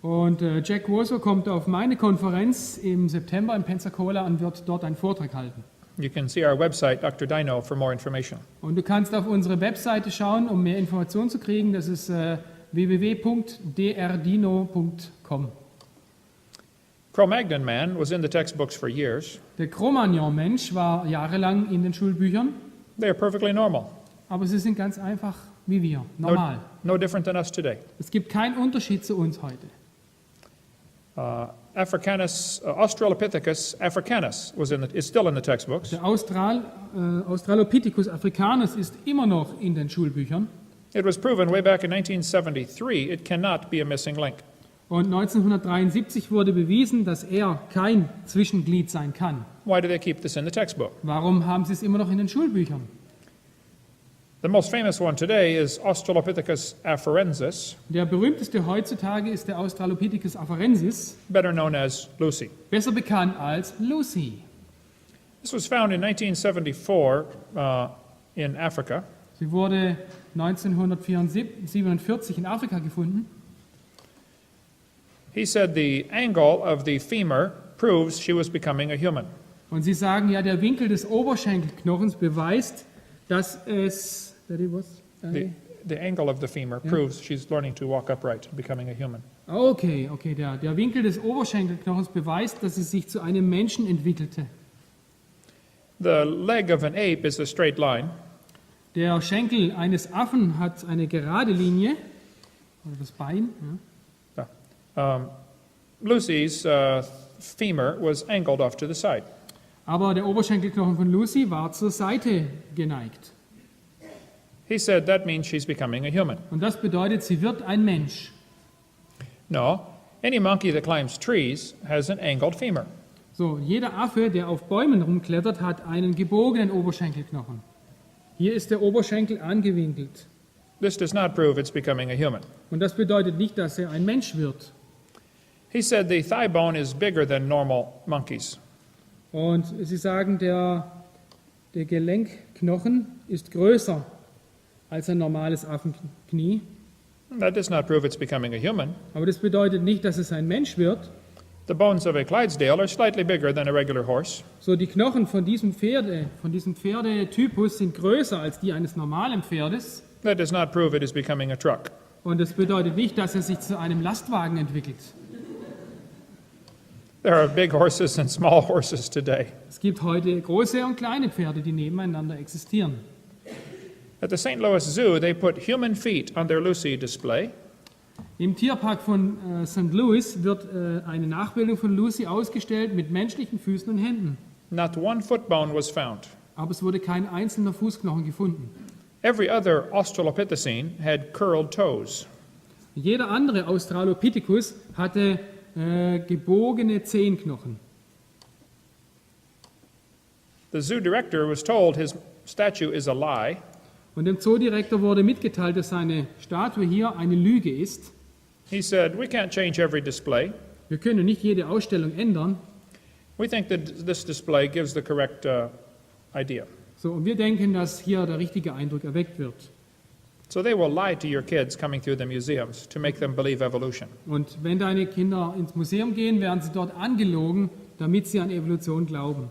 Und Jack Woso kommt auf meine Konferenz im September in Pensacola und wird dort einen Vortrag halten. You can see our website, Dr. Dino, for more information. Und du kannst auf unsere Webseite schauen, um mehr Informationen zu kriegen. Das ist www.drdino.com. Cro-Magnon man was in the textbooks for years. Der Cro-Magnon-Mensch war jahrelang in den Schulbüchern, They are perfectly normal. aber sie sind ganz einfach wie wir, normal. No different than us today. Es gibt keinen Unterschied zu uns heute. Australopithecus africanus is still in the textbooks. Der Australopithecus africanus ist immer noch in den Schulbüchern. It was proven way back in 1973 it cannot be a missing link. Und 1973 wurde bewiesen, dass er kein Zwischenglied sein kann. Why do they keep this in the textbook? Warum haben sie es immer noch in den Schulbüchern? The most famous one today is Australopithecus afarensis, Der berühmteste heutzutage ist der Australopithecus afarensis, better known as Lucy. besser bekannt als Lucy. This was found in 1974 in Africa. Sie wurde 1947 in Afrika gefunden. He said the angle of the femur proves she was becoming a human. Und sie sagen, ja, der Winkel des Oberschenkelknochens beweist, dass es... The angle of the femur proves she's learning to walk upright, becoming a human. Okay, der Winkel des Oberschenkelknochens beweist, dass sie sich zu einem Menschen entwickelte. The leg of an ape is a straight line. Der Schenkel eines Affen hat eine gerade Linie, oder das Bein. Ja. Lucy's femur was angled off to the side. Aber der Oberschenkelknochen von Lucy war zur Seite geneigt. He said that means she's becoming a human. Und das bedeutet, sie wird ein Mensch. No, any monkey that climbs trees has an angled femur. So, jeder Affe, der auf Bäumen rumklettert, hat einen gebogenen Oberschenkelknochen. Hier ist der Oberschenkel angewinkelt. This does not prove it's becoming a human. Und das bedeutet nicht, dass er ein Mensch wird. He said the thigh bone is bigger than normal monkeys. Und sie sagen, der Gelenkknochen ist größer als ein normales Affenknie. That does not prove it's becoming a human. Aber das bedeutet nicht, dass es ein Mensch wird. The bones of a Clydesdale are slightly bigger than a regular horse. So, die Knochen von diesem Pferdetypus sind größer als die eines normalen Pferdes. That does not prove it is becoming a truck. Und das bedeutet nicht, dass er sich zu einem Lastwagen entwickelt. There are big horses and small horses today. Es gibt heute große und kleine Pferde, die nebeneinander existieren. At the St. Louis Zoo, they put human feet on their Lucy display. Im Tierpark von St. Louis wird eine Nachbildung von Lucy ausgestellt mit menschlichen Füßen und Händen. Not one foot bone was found. Aber es wurde kein einzelner Fußknochen gefunden. Every other Australopithecine had curled toes. Jeder andere Australopithecus hatte gebogene Zehenknochen. The zoo director was told his statue is a lie, Und dem Zoodirektor wurde mitgeteilt, dass seine Statue hier eine Lüge ist. he said, "We can't change every display. Wir können nicht jede Ausstellung ändern. We think that this display gives the correct idea." So, und wir denken, dass hier der richtige Eindruck erweckt wird. So they will lie to your kids coming through the museums to make them believe evolution. Und wenn deine Kinder ins Museum gehen, werden sie dort angelogen, damit sie an Evolution glauben.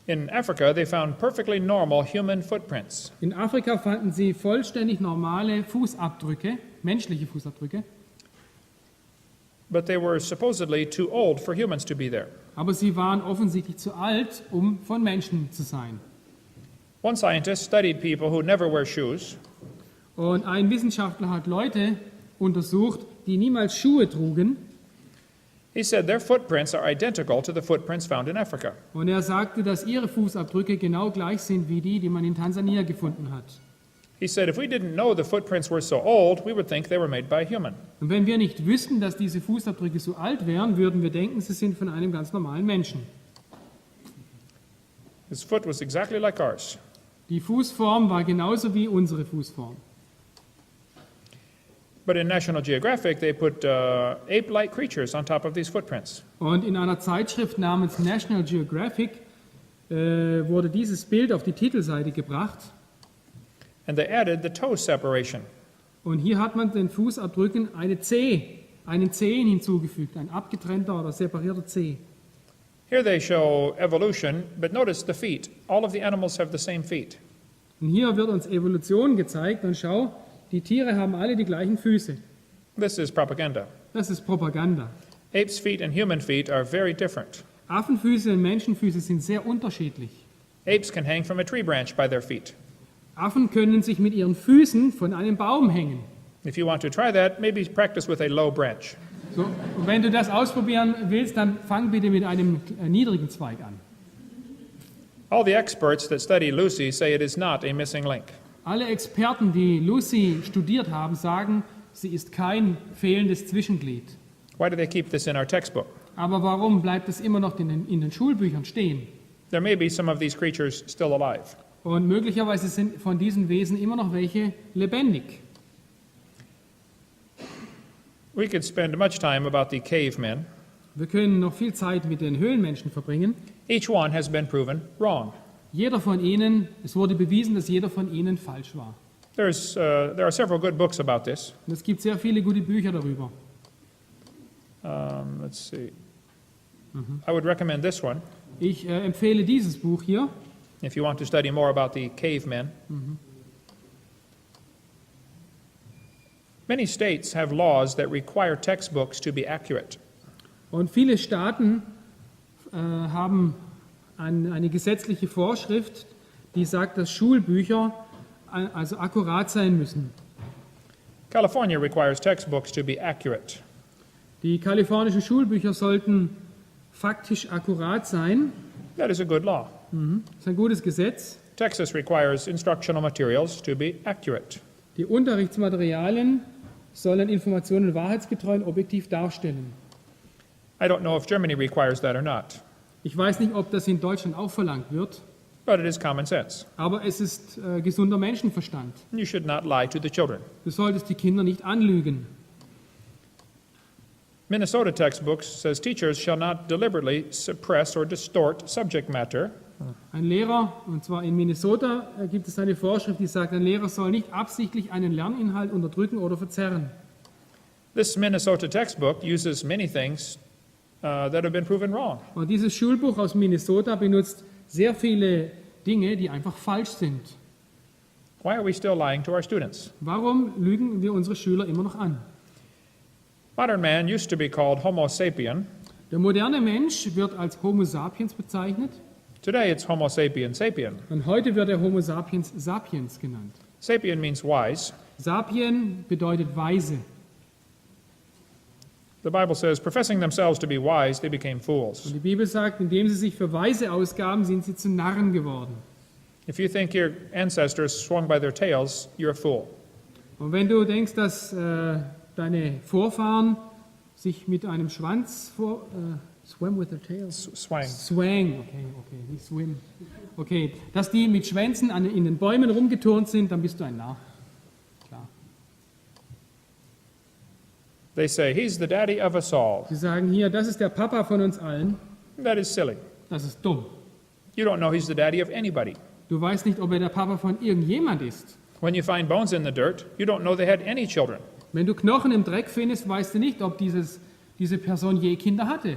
In Africa, they found perfectly normal human footprints. In Afrika fanden sie vollständig normale Fußabdrücke, menschliche Fußabdrücke, But they were supposedly too old for humans to be there. aber sie waren offensichtlich zu alt, um von Menschen zu sein. One scientist studied people who never wear shoes, Und ein Wissenschaftler hat Leute untersucht, die niemals Schuhe trugen. he said their footprints are identical to the footprints found in Africa. Und er sagte, dass ihre Fußabdrücke genau gleich sind wie die, die man in Tansania gefunden hat. He said if we didn't know the footprints were so old, we would think they were made by a human. Und wenn wir nicht wüssten, dass diese Fußabdrücke so alt wären, würden wir denken, sie sind von einem ganz normalen Menschen. His foot was exactly like ours. Die Fußform war genauso wie unsere Fußform. But in National Geographic, they put ape-like creatures on top of these footprints. Und in einer Zeitschrift namens National Geographic wurde dieses Bild auf die Titelseite gebracht. And they added the toe separation. Und hier hat man den Fußabdrücken einen Zehen hinzugefügt, ein abgetrennter oder separierter Zeh. Here they show evolution, but notice the feet. All of the animals have the same feet. Und hier wird uns Evolution gezeigt und schau, die Tiere haben alle die gleichen Füße. This is propaganda. Das ist Propaganda. Apes' feet and human feet are very different. Affenfüße und Menschenfüße sind sehr unterschiedlich. Apes can hang from a tree branch by their feet. Affen können sich mit ihren Füßen von einem Baum hängen. If you want to try that, maybe practice with a low branch. So, und wenn du das ausprobieren willst, dann fang bitte mit einem niedrigen Zweig an. All the experts that study Lucy say it is not a missing link. Alle Experten, die Lucy studiert haben, sagen, sie ist kein fehlendes Zwischenglied. Why do they keep this in our textbook? Aber warum bleibt es immer noch in den Schulbüchern stehen? There may be some of these creatures still alive. Und möglicherweise sind von diesen Wesen immer noch welche lebendig. We could spend much time about the cavemen. Wir können noch viel Zeit mit den Höhlenmenschen verbringen. Each one has been proven wrong. Jeder von ihnen, es wurde bewiesen, dass jeder von ihnen falsch war. There are several good books about this. Und es gibt sehr viele gute Bücher darüber. Let's see. I would recommend this one Ich empfehle dieses Buch hier, if you want to study more about the cavemen. Many states have laws that require textbooks to be accurate. und viele Staaten haben eine gesetzliche Vorschrift, die sagt, dass Schulbücher also akkurat sein müssen. California requires textbooks to be accurate. Die kalifornischen Schulbücher sollten faktisch akkurat sein. That is a good law. Das ist ein gutes Gesetz. Texas requires instructional materials to be accurate. Die Unterrichtsmaterialien sollen Informationen wahrheitsgetreu und objektiv darstellen. I don't know if Germany requires that or not, Ich weiß nicht, ob das in Deutschland auch verlangt wird, but it is common sense. aber es ist gesunder Menschenverstand. You should not lie to the children. Du solltest die Kinder nicht anlügen. Minnesota textbooks says teachers shall not deliberately suppress or distort subject matter. Ein Lehrer, und zwar in Minnesota gibt es eine Vorschrift, die sagt, ein Lehrer soll nicht absichtlich einen Lerninhalt unterdrücken oder verzerren. This Minnesota textbook uses many things that have been proven wrong. Und dieses Schulbuch aus Minnesota benutzt sehr viele Dinge, die einfach falsch sind. Why are we still lying to our students? Warum lügen wir unsere Schüler immer noch an? Modern man used to be called Homo sapien. Der moderne Mensch wird als Homo sapiens bezeichnet Today it's Homo sapien sapien. und heute wird er Homo sapiens sapiens genannt. Sapien means wise. Sapien bedeutet weise. The Bible says, professing themselves to be wise, they became Und fools. die Bibel sagt, indem sie sich für weise ausgaben, sind sie zu Narren geworden. If you think your ancestors swung by their tails, you're a fool. Und wenn du denkst, dass deine Vorfahren sich mit einem Schwanz swim with their tails? Swang. Swang, okay, nicht swim. Okay, dass die mit Schwänzen in den Bäumen rumgeturnt sind, dann bist du ein Narr. Klar. They say, he's the daddy of us all. Sie sagen hier, das ist der Papa von uns allen. That is silly. Das ist dumm. You don't know he's the daddy of anybody. Du weißt nicht, ob er der Papa von irgendjemand ist. When you find bones in the dirt, you don't know they had any children. Wenn du Knochen im Dreck findest, weißt du nicht, ob diese Person je Kinder hatte.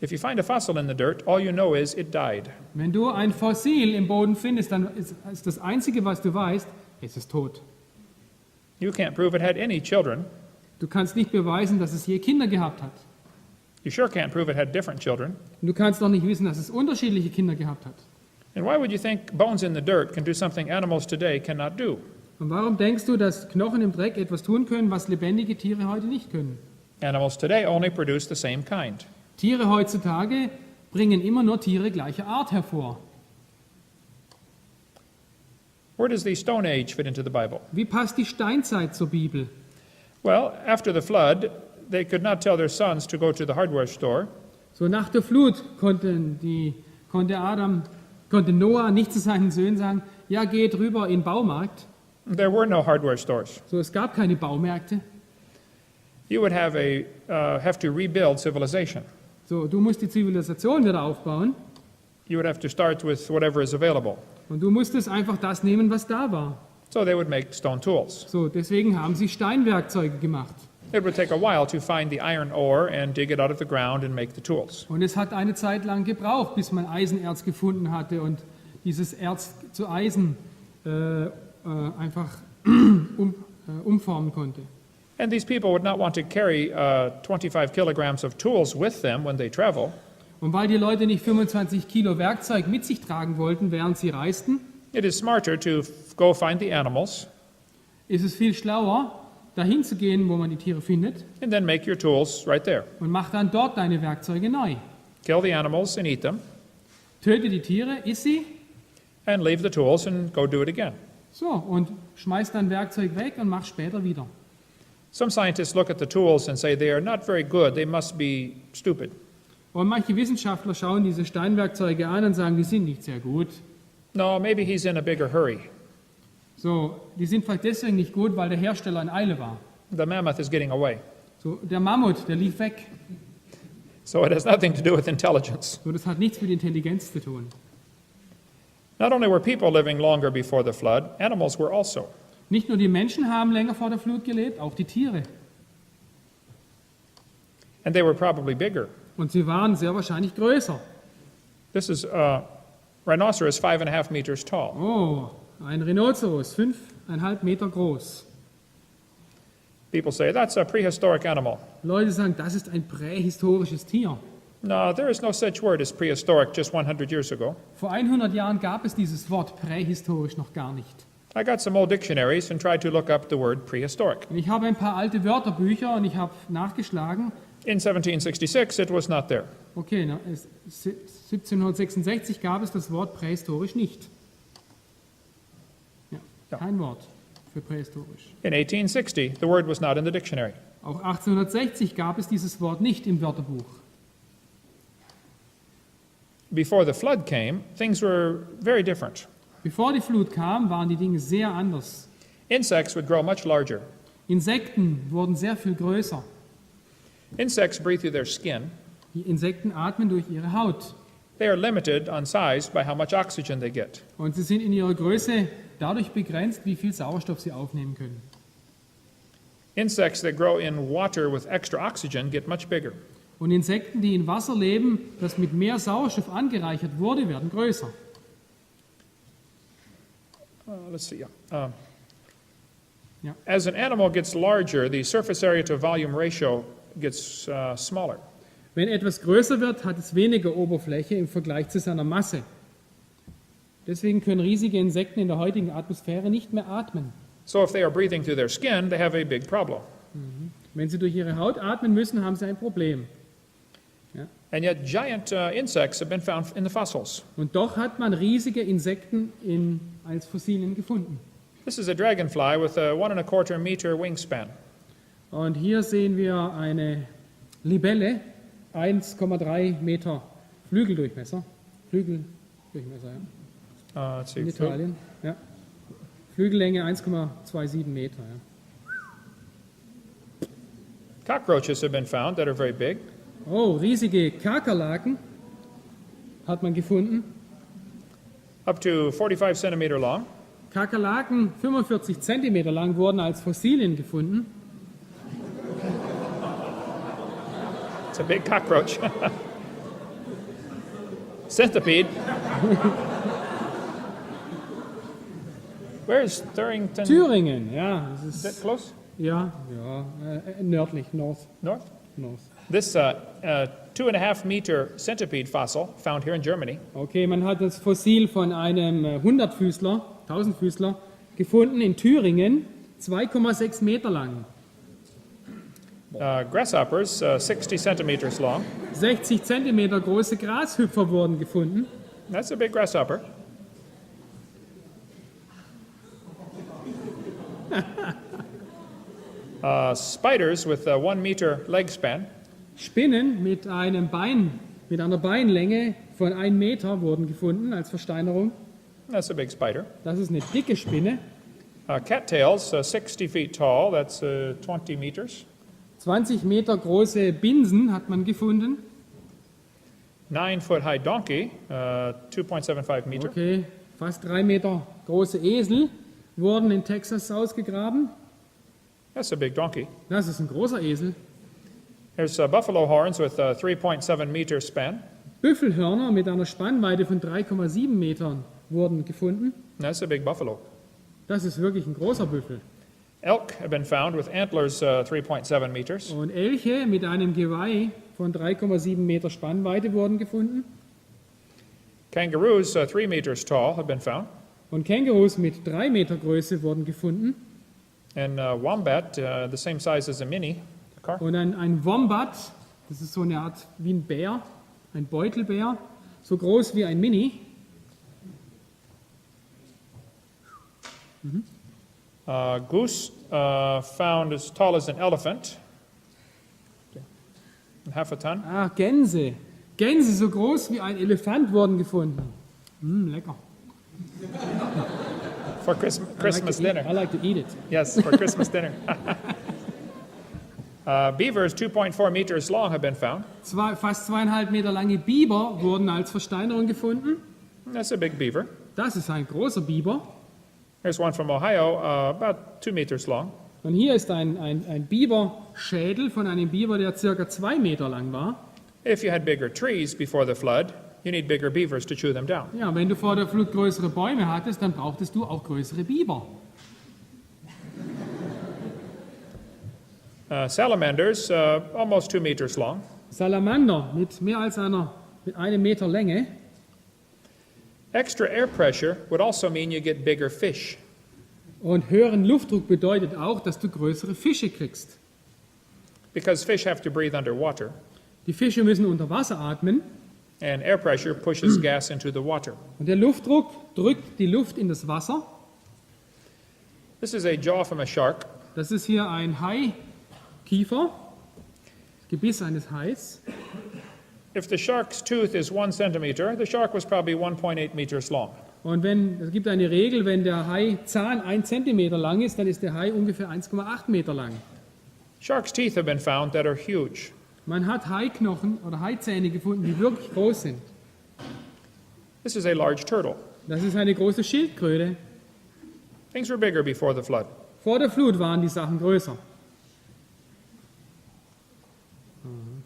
If you find a fossil in the dirt, all you know is it died. Wenn du ein Fossil im Boden findest, dann ist das Einzige, was du weißt, es ist tot. You can't prove it had any children. Du kannst nicht beweisen, dass es je Kinder gehabt hat. You sure can't prove it had different children. Und du kannst doch nicht wissen, dass es unterschiedliche Kinder gehabt hat. And why would you think bones in the dirt can do something animals today cannot do? Und warum denkst du, dass Knochen im Dreck etwas tun können, was lebendige Tiere heute nicht können? Animals today only produce the same kind. Tiere heutzutage bringen immer nur Tiere gleicher Art hervor. Where does the Stone Age fit into the Bible? Wie passt die Steinzeit zur Bibel? Well, after the flood, they could not tell their sons to go to the hardware store. So nach der Flut konnte Noah nicht zu seinen Söhnen sagen, ja, geht rüber in den Baumarkt. There were no hardware stores. So, es gab keine Baumärkte. You would have to rebuild civilization. So, du musst die Zivilisation wieder aufbauen You would have to start with whatever is available. und du musstest einfach das nehmen, was da war. So they would make stone tools. So, deswegen haben sie Steinwerkzeuge gemacht. It would take a while to find the iron ore and dig it out of the ground and make the tools. Und es hat eine Zeit lang gebraucht, bis man Eisenerz gefunden hatte und dieses Erz zu Eisen einfach umformen konnte. And these people would not want to carry 25 kilograms of tools with them when they travel. Und weil die Leute nicht 25 Kilo Werkzeug mit sich tragen wollten, während sie reisten, It is smarter to go find the animals ist es viel schlauer, dahin zu gehen, wo man die Tiere findet, and then make your tools right there. und mach dann dort deine Werkzeuge neu. Kill the animals and eat them, Töte die Tiere, iss sie, and leave the tools and go do it again. so, und schmeiß dein Werkzeug weg und mach später wieder. Some scientists look at the tools and say they are not very good, they must be stupid. Und manche Wissenschaftler schauen diese Steinwerkzeuge an und sagen, die sind nicht sehr gut. No, maybe he's in a bigger hurry. So, die sind vielleicht deswegen nicht gut, weil der Hersteller in Eile war. The mammoth is getting away. So, der Mammut, der lief weg. So it has nothing to do with intelligence. So, das hat nichts mit Intelligenz zu tun. Not only were people living longer before the flood, animals were also. Nicht nur die Menschen haben länger vor der Flut gelebt, auch die Tiere. And they were probably bigger. Und sie waren sehr wahrscheinlich größer. This is rhinoceros 5.5 meters tall. Oh, ein Rhinoceros, 5,5 Meter groß. People say that's a prehistoric animal. Leute sagen, das ist ein prähistorisches Tier. No, there is no such word as prehistoric just 100 years ago. Vor 100 Jahren gab es dieses Wort prähistorisch noch gar nicht. I got some old dictionaries and tried to look up the word prehistoric. Und ich habe ein paar alte Wörterbücher und ich habe nachgeschlagen. In 1766, it was not there. Okay, 1766 gab es das Wort prähistorisch nicht. Ja, kein Wort für prähistorisch. In 1860, the word was not in the dictionary. Auch 1860 gab es dieses Wort nicht im Wörterbuch. Before the flood came, things were very different. Bevor die Flut kam, waren die Dinge sehr anders. Insects would grow much larger. Insekten wurden sehr viel größer. Insects breathe through their skin. Die Insekten atmen durch ihre Haut. They are limited on size by how much oxygen they get. Und sie sind in ihrer Größe dadurch begrenzt, wie viel Sauerstoff sie aufnehmen können. Insects that grow in water with extra oxygen get much bigger. Und Insekten, die in Wasser leben, das mit mehr Sauerstoff angereichert wurde, werden größer. Let's see. Yeah. As an animal gets larger, the surface area to volume ratio gets smaller. Wenn etwas größer wird, hat es weniger Oberfläche im Vergleich zu seiner Masse. Deswegen können riesige Insekten in der heutigen Atmosphäre nicht mehr atmen. So if they are breathing through their skin, they have a big problem. Wenn sie durch ihre Haut atmen müssen, haben sie ein Problem. And yet giant insects have been found in the fossils. Und doch hat man riesige Insekten als Fossilien gefunden. This is a dragonfly with a 1¼ meter wingspan. Und hier sehen wir eine Libelle, 1,3 Meter Flügeldurchmesser. Flügeldurchmesser, ja. Let's see. In Italien. Ja. Flügellänge 1,27 Meter. Ja. Cockroaches have been found that are very big. Oh, riesige Kakerlaken hat man gefunden. Up to 45 centimeter long. Kakerlaken 45 Zentimeter lang wurden als Fossilien gefunden. It's a big cockroach. Centipede. Where is Thüringen? Thüringen, ja, das Is that ist close? nördlich, north. North? This 2½ meter centipede fossil found here in Germany Okay, man hat das Fossil von einem Hundertfüßler, Tausendfüßler gefunden in Thüringen, 2,6 Meter lang. Grasshoppers, 60 centimeters long. 60 Zentimeter große Grashüpfer wurden gefunden. That's a big grasshopper. Spiders with a 1 meter leg span. Spinnen mit einer Beinlänge von 1 Meter wurden gefunden als Versteinerung. That's a big spider. Das ist eine dicke Spinne. Cattails, 60 feet tall. That's 20 meters. 20 Meter große Binsen hat man gefunden. 9-foot high donkey, 2.75 meter. Okay, fast 3 Meter große Esel wurden in Texas ausgegraben. That's a big donkey. Das ist ein großer Esel. There's buffalo horns with a 3.7 meter span. Büffelhörner mit einer Spannweite von 3,7 Metern wurden gefunden. That's a big buffalo. Das ist wirklich ein großer Büffel. Elk have been found with antlers 3.7 meters. Und Elche mit einem Geweih von 3,7 Meter Spannweite wurden gefunden. Kangaroos, 3 meters tall, have been found. Und Kängurus mit 3 Meter Größe wurden gefunden. And wombat, the same size as a mini car. Und ein Wombat, das ist so eine Art wie ein Bär, ein Beutelbär, so groß wie ein Mini. Goose found as tall as an elephant, half a ton. Gänse. Gänse so groß wie ein Elefant wurden gefunden. Lecker. For Christmas dinner. I like to eat it. Yes, for Christmas dinner. Beavers 2.4 meters long have been found. Fast 2,5 Meter lange Biber wurden als Versteinerung gefunden. That's a big beaver. Das ist ein großer Biber. There's one from Ohio, about 2 meters long. Und hier ist ein Biberschädel von einem Biber, der circa 2 Meter lang war. If you had bigger trees before the flood, you need bigger beavers to chew them down. Ja, wenn du vor der Flut größere Bäume hattest, dann brauchtest du auch größere Biber. Salamanders, almost 2 meters long. Salamander mit mehr als mit 1 Meter Länge. Extra air pressure would also mean you get bigger fish. Und höheren Luftdruck bedeutet auch, dass du größere Fische kriegst. Because fish have to breathe underwater, Die Fische müssen unter Wasser atmen and air pressure pushes gas into the water. und der Luftdruck drückt die Luft in das Wasser. This is a jaw from a shark. Das ist hier ein Haikiefer, Gebiss eines Hais. If the shark's tooth is 1 centimeter, the shark was probably 1.8 meters long. Und es gibt eine Regel, wenn der Haizahn 1 Zentimeter lang ist, dann ist der Hai ungefähr 1,8 Meter lang. Shark's teeth have been found that are huge. Man hat Haiknochen oder Haizähne gefunden, die wirklich groß sind. This is a large turtle. Das ist eine große Schildkröte. Things were bigger before the flood. Vor der Flut waren die Sachen größer.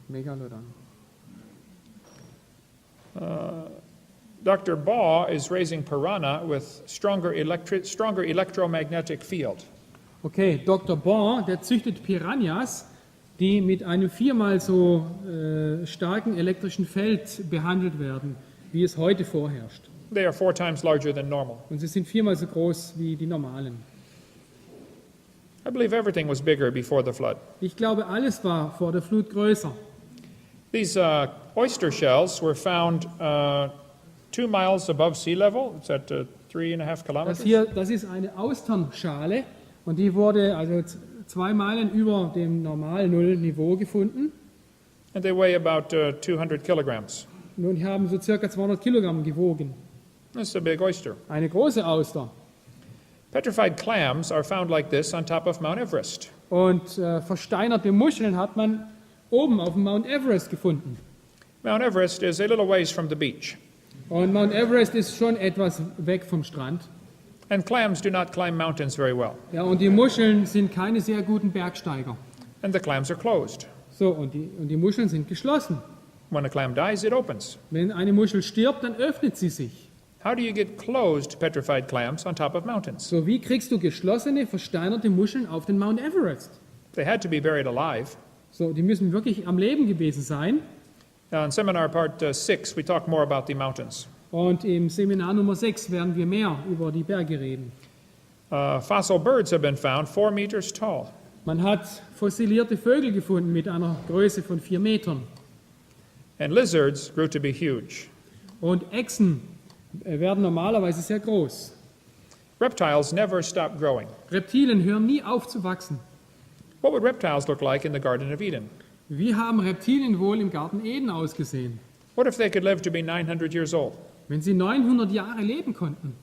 Megalodon. Dr. Baugh is raising piranha with stronger electromagnetic field. Okay, Dr. Baugh, der züchtet Piranhas, die mit einem 4-mal so starken elektrischen Feld behandelt werden, wie es heute vorherrscht. They are 4 times larger than normal. Und sie sind 4-mal so groß wie die normalen. I believe everything was bigger before the flood. Ich glaube, alles war vor der Flut größer. These oyster shells were found 2 miles above sea level. It's at 3.5 kilometers. Das ist eine Austernschale und die wurde also 2 Meilen über dem normal Nullniveau gefunden. And they weigh about 200 kilograms. Und die haben so circa 200 Kilogramm gewogen. That's a big oyster. Eine große Auster. Petrified clams are found like this on top of Mount Everest. Und versteinerte Muscheln hat man oben auf dem Mount Everest gefunden. Mount Everest is a little ways from the beach, Und Mount Everest ist schon etwas weg vom Strand. and clams do not climb mountains very well, Ja, und die Muscheln sind keine sehr guten Bergsteiger. and the clams are closed. So, und die Muscheln sind geschlossen. When a clam dies, it opens. Wenn eine Muschel stirbt, dann öffnet sie sich. How do you get closed petrified clams on top of mountains? So, wie kriegst du geschlossene, versteinerte Muscheln auf den Mount Everest? They had to be buried alive. So, die müssen wirklich am Leben gewesen sein. In seminar part 6, we talk more about the mountains. Und im Seminar Nummer 6 werden wir mehr über die Berge reden. Fossil birds have been found 4 meters tall. Man hat fossilierte Vögel gefunden mit einer Größe von 4 Metern. And lizards grew to be huge. Und Echsen werden normalerweise sehr groß. Reptiles never stop growing. Reptilien hören nie auf zu wachsen. What would reptiles look like in the Garden of Eden? Wie haben Reptilien wohl im Garten Eden ausgesehen, What if they could live to be 900 years old? wenn sie 900 Jahre leben konnten?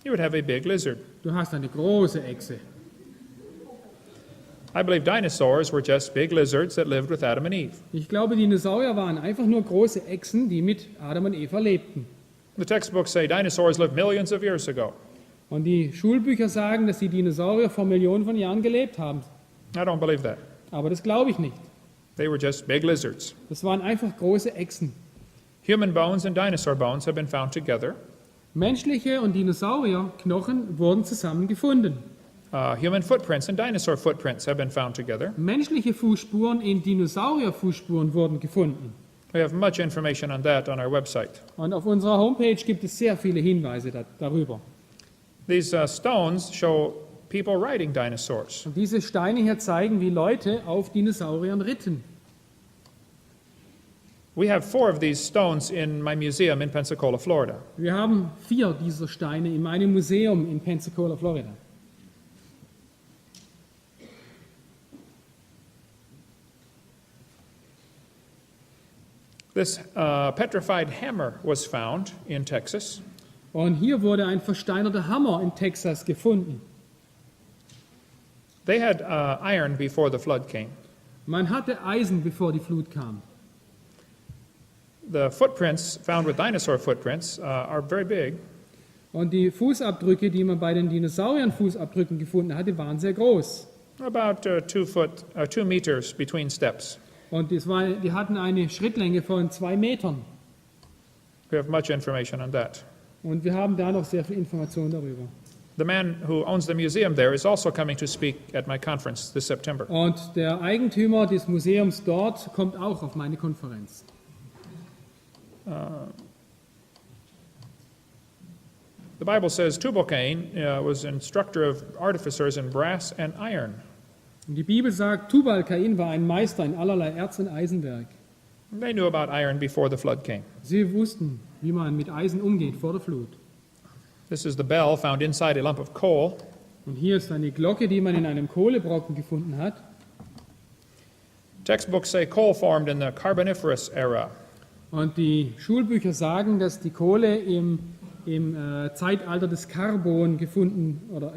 You would have a big lizard. Du hast eine große Echse. I believe dinosaurs were just big lizards that lived with Adam and Eve. Ich glaube, Dinosaurier waren einfach nur große Echsen, die mit Adam und Eva lebten. The textbooks say dinosaurs lived millions of years ago. Und die Schulbücher sagen, dass die Dinosaurier vor Millionen von Jahren gelebt haben. I don't believe that. Aber das glaube ich nicht. They were just big lizards. Das waren einfach große Echsen. Human bones and dinosaur bones have been found together. Menschliche und Dinosaurierknochen wurden zusammen gefunden. Human footprints and dinosaur footprints have been found together. Menschliche Fußspuren in Dinosaurierfußspuren wurden gefunden. We have much information on that on our website. Und auf unserer Homepage gibt es sehr viele Hinweise darüber. These stones show people riding dinosaurs. Und diese Steine hier zeigen, wie Leute auf Dinosauriern ritten. We have 4 of these stones in my museum in Pensacola, Florida. Wir haben 4 dieser Steine in meinem Museum in Pensacola, Florida. This petrified hammer was found in Texas. Und hier wurde ein versteinerter Hammer in Texas gefunden. They had iron before the flood came. Man hatte Eisen, bevor die Flut kam. The footprints found with dinosaur footprints are very big. Und die Fußabdrücke, die man bei den Dinosauriern-Fußabdrücken gefunden hatte, waren sehr groß. About 2 meters between steps. Und die hatten eine Schrittlänge von 2 Metern. We have much information on that. Und wir haben da noch sehr viel Information darüber. The man who owns the museum there is also coming to speak at my conference this September. Und der Eigentümer des Museums dort kommt auch auf meine Konferenz. The Bible says Tubal-Cain was instructor of artificers in brass and iron. Und die Bibel sagt, Tubal-Cain war ein Meister in allerlei Erz- und Eisenwerk. They knew about iron before the flood came. Sie wussten, wie man mit Eisen umgeht vor der Flut. This is the bell found inside a lump of coal. Und hier ist eine Glocke, die man in einem Kohlebrocken gefunden hat. Textbooks say coal formed in the Carboniferous era. Und die Schulbücher sagen, dass die Kohle im Zeitalter des Karbon gefunden oder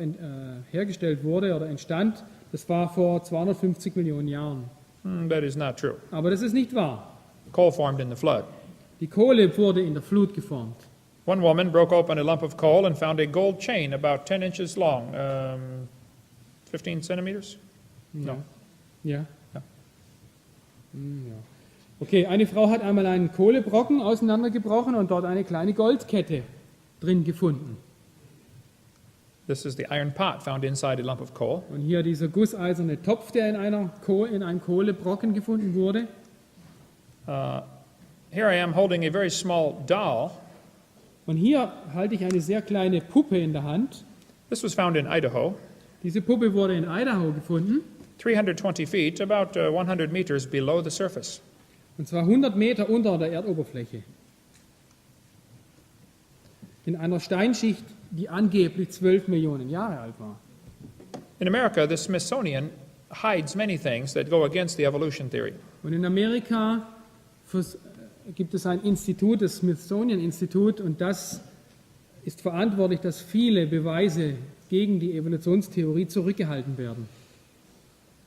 hergestellt wurde oder entstand. Das war vor 250 Millionen Jahren. That is not true. Aber das ist nicht wahr. Coal formed in the flood. Die Kohle wurde in der Flut geformt. One woman broke open a lump of coal and found a gold chain about 10 inches long, 15 centimeters? No. Ja. Ja. Ja. Okay, eine Frau hat einmal einen Kohlebrocken auseinandergebrochen und dort eine kleine Goldkette drin gefunden. This is the iron pot found inside a lump of coal. Und hier dieser gusseiserne Topf, der in einem Kohlebrocken gefunden wurde. Here I am holding a very small doll. Und hier halte ich eine sehr kleine Puppe in der Hand. This was found in Idaho, Diese Puppe wurde in Idaho gefunden. 320 feet, about 100 meters below the surface. Und zwar 100 Meter unter der Erdoberfläche. in einer Steinschicht, die angeblich 12 Millionen Jahre alt war. In America, the Smithsonian hides many things that go against the evolution theory. Und in Amerika gibt es ein Institut, das Smithsonian-Institut, und das ist verantwortlich, dass viele Beweise gegen die Evolutionstheorie zurückgehalten werden.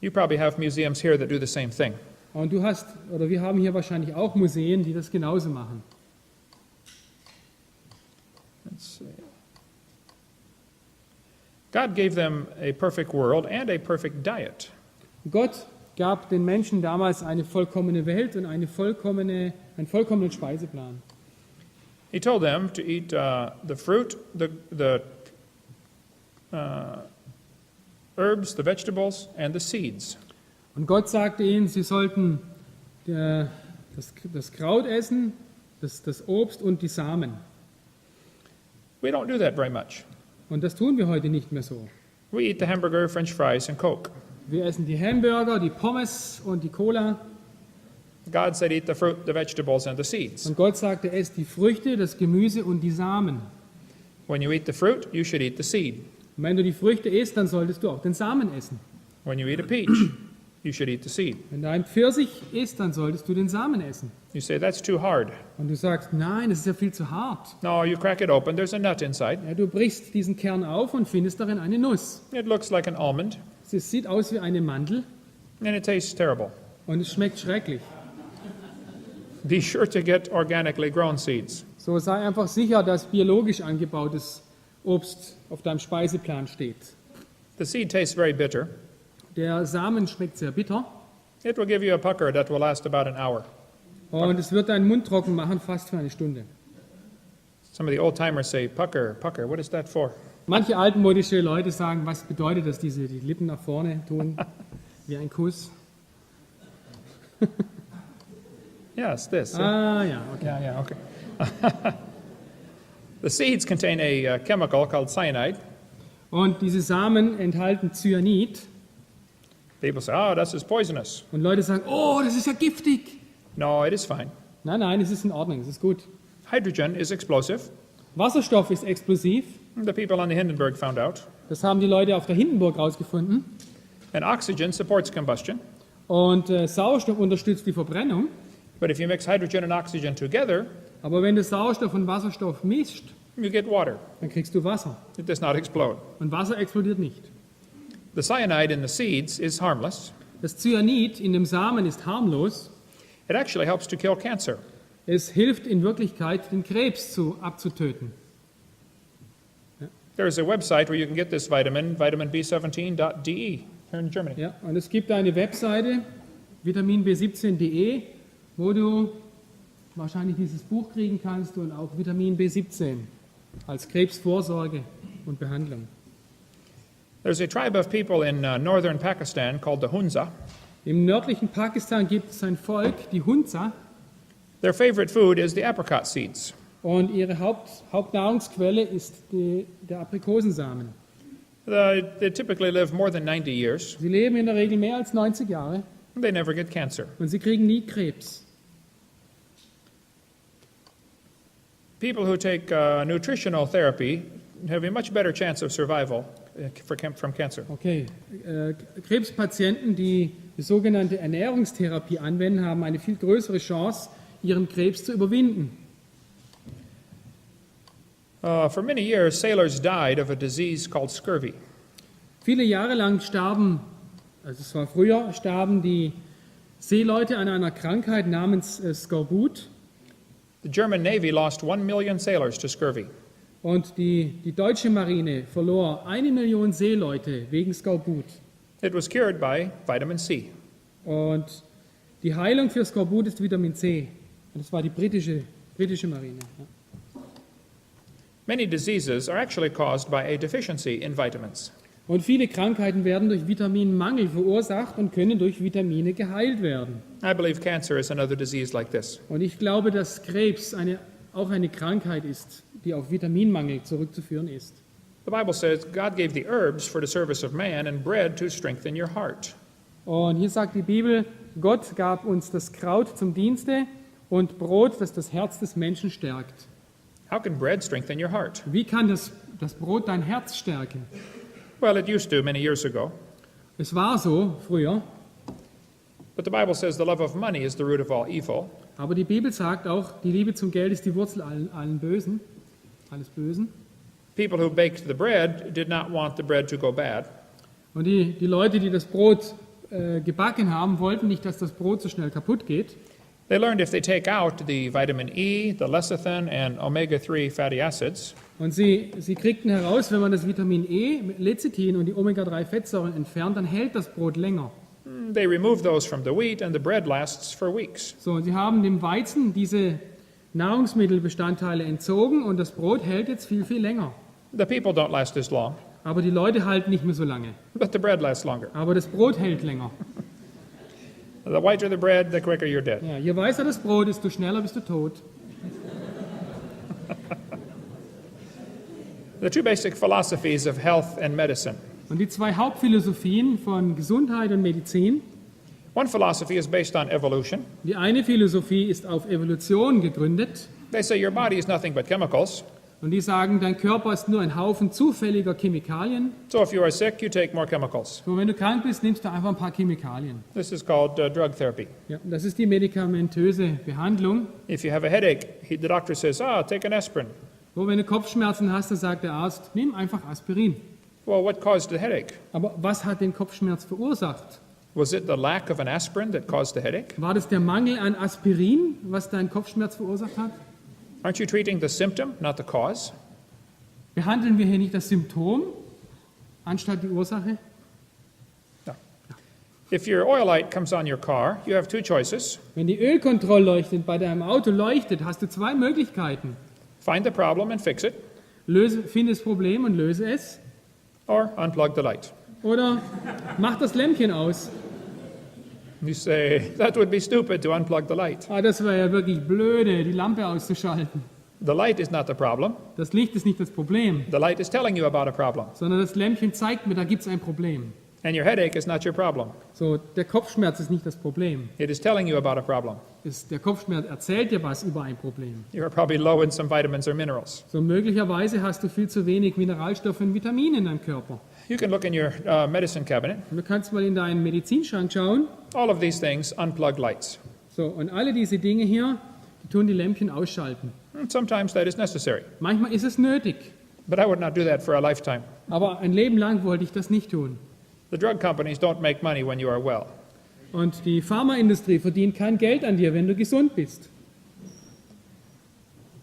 You probably have museums here that do the same thing. Und wir haben hier wahrscheinlich auch Museen, die das genauso machen. Let's see. God gave them a perfect world and a perfect diet. Gott gab den Menschen damals eine vollkommene Welt und einen vollkommenen Speiseplan. He told them to eat the fruit, the herbs, the vegetables, and the seeds. Und Gott sagte ihnen, sie sollten das Kraut essen, das Obst und die Samen. We don't do that very much. Und das tun wir heute nicht mehr so. We eat the hamburger, French fries, and Coke. Wir essen die Hamburger, die Pommes und die Cola. God said, eat the fruit, the vegetables, and the seeds. Und Gott sagte, esst die Früchte, das Gemüse und die Samen. When you eat the fruit, you should eat the seed. Und wenn du die Früchte isst, dann solltest du auch den Samen essen. When you eat a peach, you should eat the seed. Wenn du einen Pfirsich isst, dann solltest du den Samen essen. You say, that's too hard. Und du sagst, nein, das ist ja viel zu hart. No, you crack it open, there's a nut inside. Ja, du brichst diesen Kern auf und findest darin eine Nuss. It looks like an almond, Es sieht aus wie eine Mandel and it tastes terrible. und es schmeckt schrecklich. Be sure to get organically grown seeds. So sei einfach sicher, dass biologisch angebautes Obst auf deinem Speiseplan steht. The seed tastes very bitter. Der Samen schmeckt sehr bitter It will give you a pucker that will last about an hour. und es wird deinen Mund trocken machen, fast für eine Stunde. Some of the old timers say, pucker, pucker, what is that for? Manche altmodische Leute sagen, was bedeutet das, die Lippen nach vorne tun, wie ein Kuss? Yes, this. Ah ja, okay. Yeah, okay. The seeds contain a chemical called cyanide. Und diese Samen enthalten Cyanid. People say, oh, this is poisonous. Und Leute sagen, oh, das ist ja giftig. No, it is fine. Nein, nein, es ist in Ordnung, es ist gut. Hydrogen is explosive. Wasserstoff ist explosiv. The people on the Hindenburg found out. Das haben die Leute auf der Hindenburg rausgefunden. And oxygen supports combustion. Und Sauerstoff unterstützt die Verbrennung. But if you mix hydrogen and oxygen together, Aber wenn du Sauerstoff und Wasserstoff mischt, you get water. dann kriegst du Wasser. It does not explode. Und Wasser explodiert nicht. The cyanide in the seeds is harmless. Das Cyanid in dem Samen ist harmlos. It actually helps to kill cancer. Es hilft in Wirklichkeit, den Krebs abzutöten. There is a website where you can get this vitamin, vitaminb17.de, here in Germany. Ja, und es gibt eine Webseite, vitaminb17.de, wo du wahrscheinlich dieses Buch kriegen kannst und auch Vitamin B17 als Krebsvorsorge und Behandlung. There's a tribe of people in northern Pakistan called the Hunza. Im nördlichen Pakistan gibt es ein Volk, die Hunza, Their favorite food is the apricot seeds. und ihre Hauptnahrungsquelle ist der Aprikosensamen. They typically live more than 90 years. Sie leben in der Regel mehr als 90 Jahre They never get cancer. und sie kriegen nie Krebs. People who take nutritional therapy have a much better chance of survival from cancer. Okay, Krebspatienten, die sogenannte Ernährungstherapie anwenden, haben eine viel größere Chance, ihren Krebs zu überwinden. For many years, sailors died of a disease called scurvy. Viele Jahre lang starben die Seeleute an einer Krankheit namens Skorbut. The German Navy lost 1 million sailors to scurvy. Und die deutsche Marine verlor 1 Million Seeleute wegen Skorbut. It was cured by vitamin C. Und die Heilung für Skorbut ist Vitamin C. Und das war die britische Marine. Ja. Many diseases are actually caused by a deficiency in vitamins. Und viele Krankheiten werden durch Vitaminmangel verursacht und können durch Vitamine geheilt werden. I believe cancer is another disease like this. Und ich glaube, dass Krebs auch eine Krankheit ist, die auf Vitaminmangel zurückzuführen ist. The Bible says God gave the herbs for the service of man and bread to strengthen your heart. Und hier sagt die Bibel, Gott gab uns das Kraut zum Dienste und Brot, das das Herz des Menschen stärkt. How can bread strengthen your heart? Wie kann das Brot dein Herz stärken? Well, it used to many years ago. Es war so früher, But the Bible says the love of money is the root of all evil. aber die Bibel sagt auch, die Liebe zum Geld ist die Wurzel allen Bösen, alles Bösen. People who baked the bread did not want the bread to go bad. Und die Leute, die das Brot gebacken haben, wollten nicht, dass das Brot so schnell kaputt geht. They learned if they take out the vitamin E, the lecithin, and omega-3 fatty acids, Und sie kriegten heraus, wenn man das Vitamin E, Lecithin und die Omega-3-Fettsäuren entfernt, dann hält das Brot länger. they remove those from the wheat and the bread lasts for weeks. So, und sie haben dem Weizen diese Nahrungsmittelbestandteile entzogen und das Brot hält jetzt viel, viel länger. The people don't last as long, Aber die Leute halten nicht mehr so lange. but the bread lasts longer. Aber das Brot hält länger. The whiter the bread, the quicker you're dead. Ja, je weißer das Brot ist, desto schneller bist du tot. The two basic philosophies of health and medicine. Und die zwei Hauptphilosophien von Gesundheit und Medizin, One philosophy is based on evolution. die eine Philosophie ist auf Evolution gegründet. They say your body is nothing but chemicals. Und die sagen, dein Körper ist nur ein Haufen zufälliger Chemikalien. So if you are sick, you take more chemicals. Und wenn du krank bist, nimmst du einfach ein paar Chemikalien. This is called drug therapy. Ja, das ist die medikamentöse Behandlung. If you have a headache, the doctor says, take an aspirin. Wo, wenn du Kopfschmerzen hast, dann sagt der Arzt, nimm einfach Aspirin. Well, what caused the headache? Aber was hat den Kopfschmerz verursacht? Was it the lack of an aspirin that caused the headache? War das der Mangel an Aspirin, was deinen Kopfschmerz verursacht hat? Aren't you treating the symptom, not the cause? Behandeln wir hier nicht das Symptom anstatt die Ursache? No. If your oil light comes on your car, you have two choices. Wenn die Ölkontrollleuchte bei deinem Auto leuchtet, hast du zwei Möglichkeiten. Find the problem and fix it, Finde das Problem und löse es. or unplug the light. Oder mach das Lämpchen aus. You say, that would be stupid to unplug the light. Das wäre ja wirklich blöde, die Lampe auszuschalten. The light is not the problem. Das Licht ist nicht das Problem, The light is telling you about a problem. sondern das Lämpchen zeigt mir, da gibt es ein Problem. And your headache is not your problem. So, der Kopfschmerz ist nicht das Problem. It is telling you about a problem. Der Kopfschmerz erzählt dir was über ein Problem. You are probably low in some vitamins or minerals. So, möglicherweise hast du viel zu wenig Mineralstoffe und Vitamine in deinem Körper. You can look in your medicine cabinet. Und du kannst mal in deinen Medizinschrank schauen. All of these things unplug lights. So, und alle diese Dinge hier, die tun die Lämpchen ausschalten. And sometimes that is necessary. Manchmal ist es nötig, But I would not do that for a lifetime. aber ein Leben lang wollte ich das nicht tun. The drug companies don't make money when you are well. Und die Pharmaindustrie verdient kein Geld an dir, wenn du gesund bist.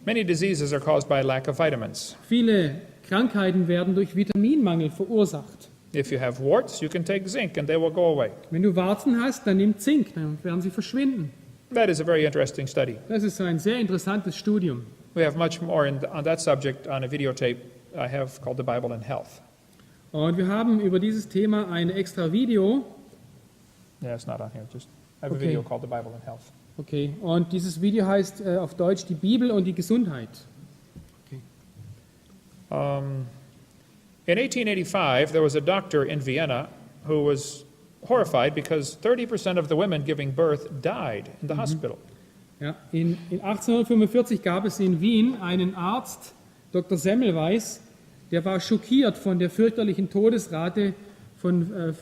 Many diseases are caused by lack of vitamins. Viele Krankheiten werden durch Vitaminmangel verursacht. If you have warts, you can take zinc and they will go away. Wenn du Warzen hast, dann nimm Zink, dann werden sie verschwinden. That is a very interesting study. Das ist ein sehr interessantes Studium. We have much more on that subject on a videotape I have called The Bible and Health. Und wir haben über dieses Thema ein extra Video. Yeah, it's not on here. Just I have a Okay. video called The Bible and Health. Okay, und dieses Video heißt auf Deutsch die Bibel und die Gesundheit. In 1885, there was a doctor in Vienna who was horrified because 30% of the women giving birth died in the hospital. Ja, in 1845 gab es in Wien einen Arzt, Dr. Semmelweis, der war schockiert von der fürchterlichen Todesrate von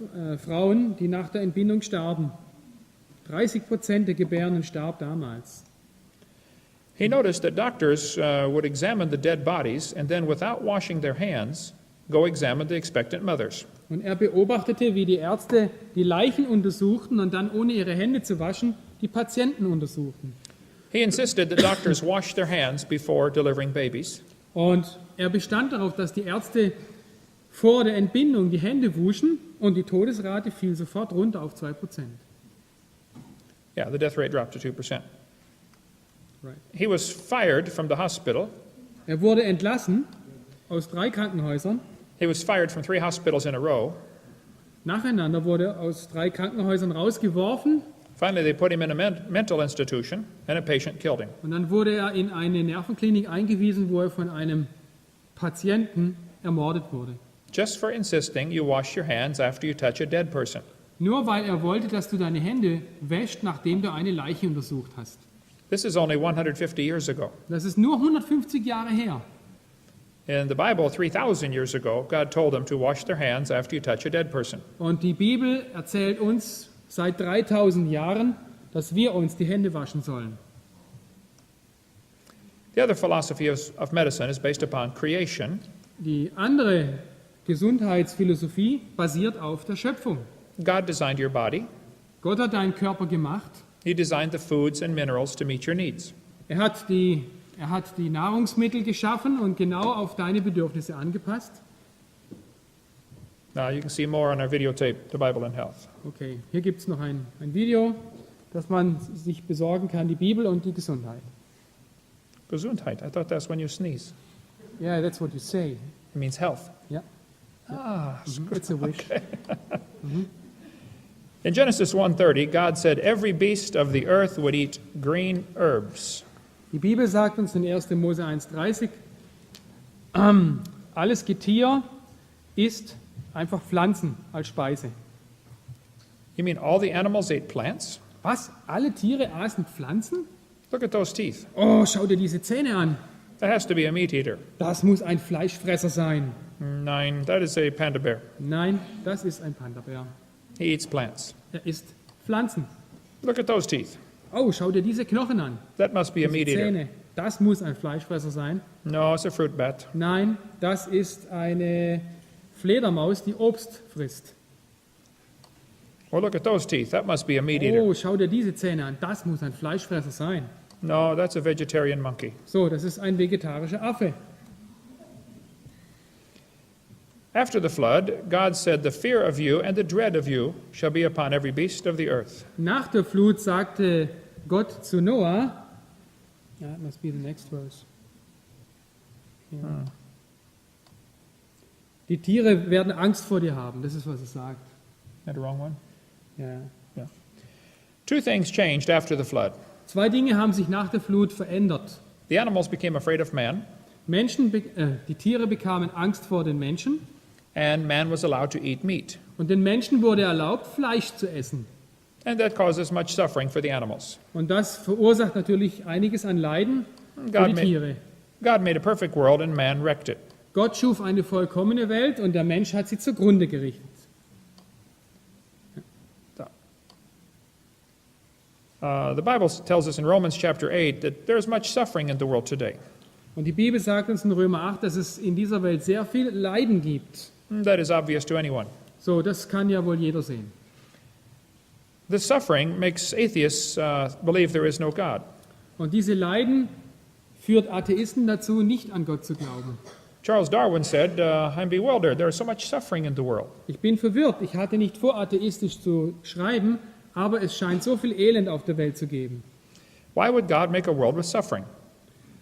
Frauen, die nach der Entbindung starben. 30% der Gebärenden starb damals. He noticed that doctors would examine the dead bodies and then, without washing their hands, go examine the expectant mothers. Und er beobachtete, wie die Ärzte die Leichen untersuchten und dann, ohne ihre Hände zu waschen, die Patienten untersuchten. He insisted that doctors wash their hands before delivering babies. Und er bestand darauf, dass die Ärzte vor der Entbindung die Hände wuschen und die Todesrate fiel sofort runter auf 2%. Yeah, the death rate dropped to 2%. Right. He was fired from the hospital. Er wurde entlassen aus 3 Krankenhäusern. He was fired from 3 hospitals in a row. Nacheinander wurde er aus 3 Krankenhäusern rausgeworfen Finally, they put him in a mental institution, and a patient killed him. und dann wurde er in eine Nervenklinik eingewiesen, wo er von einem Patienten ermordet wurde. Just for insisting you wash your hands after you touch a dead person. Nur weil er wollte, dass du deine Hände wäschst, nachdem du eine Leiche untersucht hast. This is only 150 years ago. Das ist nur 150 Jahre her. In the Bible, 3,000 years ago, God told them to wash their hands after you touch a dead person. Und die Bibel erzählt uns seit 3000 Jahren, dass wir uns die Hände waschen sollen. The other philosophy of medicine is based upon creation. Die andere Gesundheitsphilosophie basiert auf der Schöpfung. God designed your body. Gott hat deinen Körper gemacht. He designed the foods and minerals to meet your needs. Er hat die Nahrungsmittel geschaffen und genau auf deine Bedürfnisse angepasst. Now you can see more on our videotape, The Bible and Health. Okay, hier gibt es noch ein Video, das man sich besorgen kann, die Bibel und die Gesundheit. Gesundheit, I thought that's when you sneeze. Yeah, that's what you say. It means health. Ja, Ah, it's a wish. In Genesis 1:30, God said every beast of the earth would eat green herbs. Die Bibel sagt uns in 1. Mose 1,30, alles Getier isst einfach Pflanzen als Speise. You mean all the animals ate plants? Was? Alle Tiere aßen Pflanzen? Look at those teeth. Oh, schau dir diese Zähne an. That has to be a meat eater. Das muss ein Fleischfresser sein. Nein, that is a panda bear. Nein, das ist ein Panda-Bär. He eats plants. Er isst Pflanzen. Look at those teeth. Oh, schau dir diese Knochen an. That must be a Diese meat eater. Zähne. Das muss ein Fleischfresser sein. No, it's a fruit bat. Nein, das ist eine Fledermaus, die Obst frisst. Well, look at those teeth. That must be a meat eater. Oh, schau dir diese Zähne an. Das muss ein Fleischfresser sein. No, that's a vegetarian monkey. So, das ist ein vegetarischer Affe. After the flood, God said, the fear of you and the dread of you shall be upon every beast of the earth. Nach der Flut sagte Gott zu Noah, that must be the next verse. Ja. Die Tiere werden Angst vor dir haben, das ist, was es sagt. Is that the wrong one? Ja. Two things changed after the flood. Zwei Dinge haben sich nach der Flut verändert. The animals became afraid of man, Die Tiere bekamen Angst vor den Menschen and man was allowed to eat meat. und den Menschen wurde erlaubt, Fleisch zu essen. And that causes much suffering for the animals. Und das verursacht natürlich einiges an Leiden für God die made, Tiere. God made a perfect world and man wrecked it. Gott schuf eine vollkommene Welt und der Mensch hat sie zugrunde gerichtet. The Bible tells us in Romans chapter 8 that there's much suffering in the world today. Und die Bibel sagt uns in Römer 8, dass es in dieser Welt sehr viel Leiden gibt. That is obvious to anyone. So, das kann ja wohl jeder sehen. This suffering makes atheists believe there is no God. Und diese Leiden führt Atheisten dazu, nicht an Gott zu glauben. Charles Darwin said, I'm bewildered. There is so much suffering in the world. Ich bin verwirrt. Ich hatte nicht vor, atheistisch zu schreiben, aber es scheint so viel Elend auf der Welt zu geben. Why would God make a world with suffering?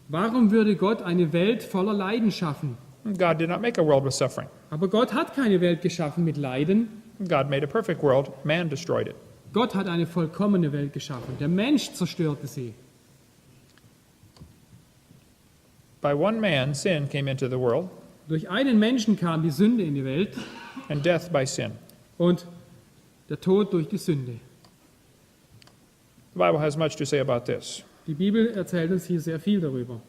Warum würde Gott eine Welt voller Leiden schaffen? God did not make a world with suffering. Aber Gott hat keine Welt geschaffen mit Leiden. God made a perfect world. Man destroyed it. Gott hat eine vollkommene Welt geschaffen. Der Mensch zerstörte sie. By one man, sin came into the world, Durch einen Menschen kam die Sünde in die Welt and death by sin. und der Tod durch die Sünde. The Bible has much to say about this. Die Bibel erzählt uns hier sehr viel darüber.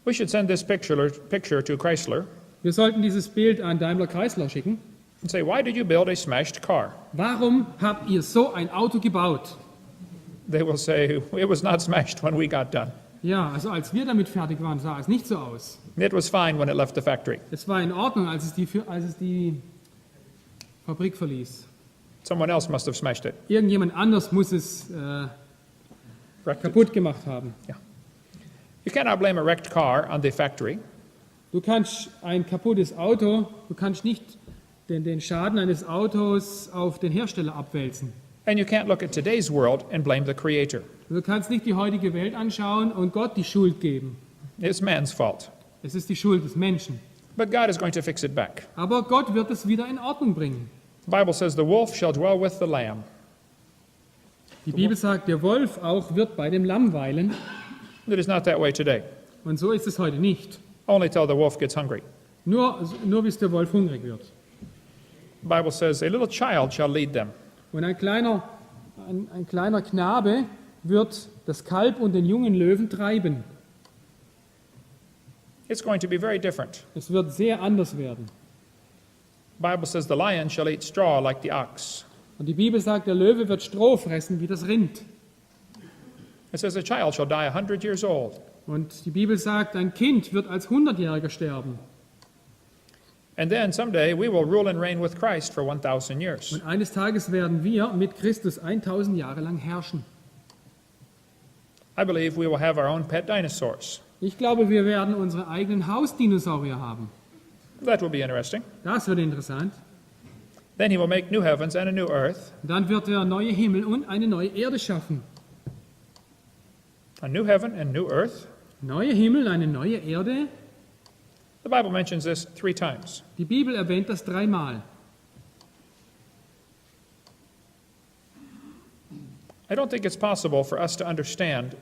We should send this picture to Chrysler Wir sollten dieses Bild an Daimler Chrysler schicken. and say, why did you build a smashed car? Warum habt ihr so ein Auto gebaut? They will say, it was not smashed when we got done. Ja, also als wir damit fertig waren, sah es nicht so aus. It was fine when it left the factory. Es war in Ordnung, als es die Fabrik verließ. Someone else must have smashed it. Irgendjemand anders muss es Wrecked it. kaputt gemacht haben. You cannot blame a wrecked car on the factory. Du kannst ein kaputtes Auto, du kannst nicht den Schaden eines Autos auf den Hersteller abwälzen. And you can't look at today's world and blame the Creator. Du kannst nicht die heutige Welt anschauen und Gott die Schuld geben. It's man's fault. Es ist die Schuld des Menschen. But God is going to fix it back. Aber Gott wird es wieder in Ordnung bringen. The Bible says the wolf shall dwell with the lamb. Die Bibel sagt, der Wolf auch wird bei dem Lamm weilen. It is not that way today. Und so ist es heute nicht. Only till the wolf gets hungry. Nur bis der Wolf hungrig wird. The Bible says a little child shall lead them. Und ein kleiner Knabe wird das Kalb und den jungen Löwen treiben. It's going to be very different. Es wird sehr anders werden. The Bible says the lion shall eat straw like the ox. Und die Bibel sagt, der Löwe wird Stroh fressen wie das Rind. It says a child shall die 100 years old. Und die Bibel sagt, ein Kind wird als 100-Jähriger sterben. And then someday we will rule and reign with Christ for 1,000 years. Und eines Tages werden wir mit Christus 1000 Jahre lang herrschen. I believe we will have our own pet dinosaurs. Ich glaube, wir werden unsere eigenen Hausdinosaurier haben. That will be interesting. Das wird interessant. Then he will make new heavens and a new earth. Und dann wird er neue Himmel und eine neue Erde schaffen. A new heaven and new earth. Neue Himmel, eine neue Erde. The Bible mentions this 3 times. Die Bibel erwähnt das 3-mal. I don't think it's possible for us to understand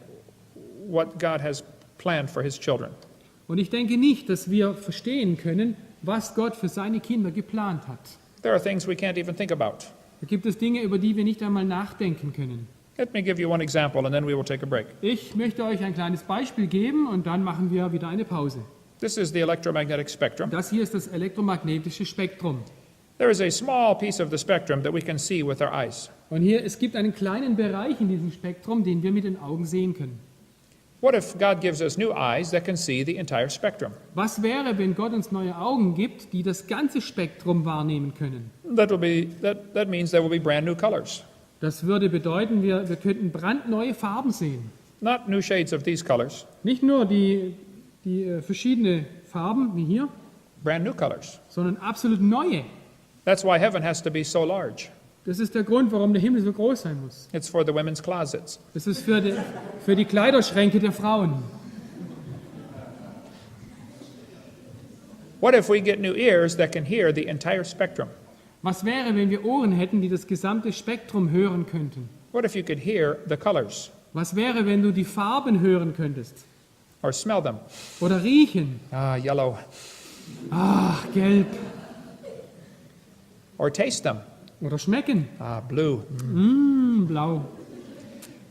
what God has planned for his children. Und ich denke nicht, dass wir verstehen können, was Gott für seine Kinder geplant hat. There are things we can't even think about. Da gibt es Dinge, über die wir nicht einmal nachdenken können. Let me give you one example and then we will take a break. Ich möchte euch ein kleines Beispiel geben und dann machen wir wieder eine Pause. This is the electromagnetic spectrum. Das hier ist das elektromagnetische Spektrum. There is a small piece of the spectrum that we can see with our eyes. Und hier, es gibt einen kleinen Bereich in diesem Spektrum, den wir mit den Augen sehen können. What if God gives us new eyes that can see the entire spectrum? Was wäre, wenn Gott uns neue Augen gibt, die das ganze Spektrum wahrnehmen können? That means there will be brand new colors. Das würde bedeuten, wir könnten brandneue Farben sehen. Not new shades of these colors, Nicht nur die verschiedene Farben wie hier, brand new colors. sondern absolut neue. That's why heaven has to be so large. Das ist der Grund, warum der Himmel so groß sein muss. It's for the women's closets. Das ist für die Kleiderschränke der Frauen. What if we get new ears that can hear the entire spectrum? Was wäre, wenn wir Ohren hätten, die das gesamte Spektrum hören könnten? What if you could hear the colors Was wäre, wenn du die Farben hören könntest? or smell them? Oder riechen? Ah, yellow. Ach, gelb. Or taste them? Oder schmecken? Ah, blue. Blau.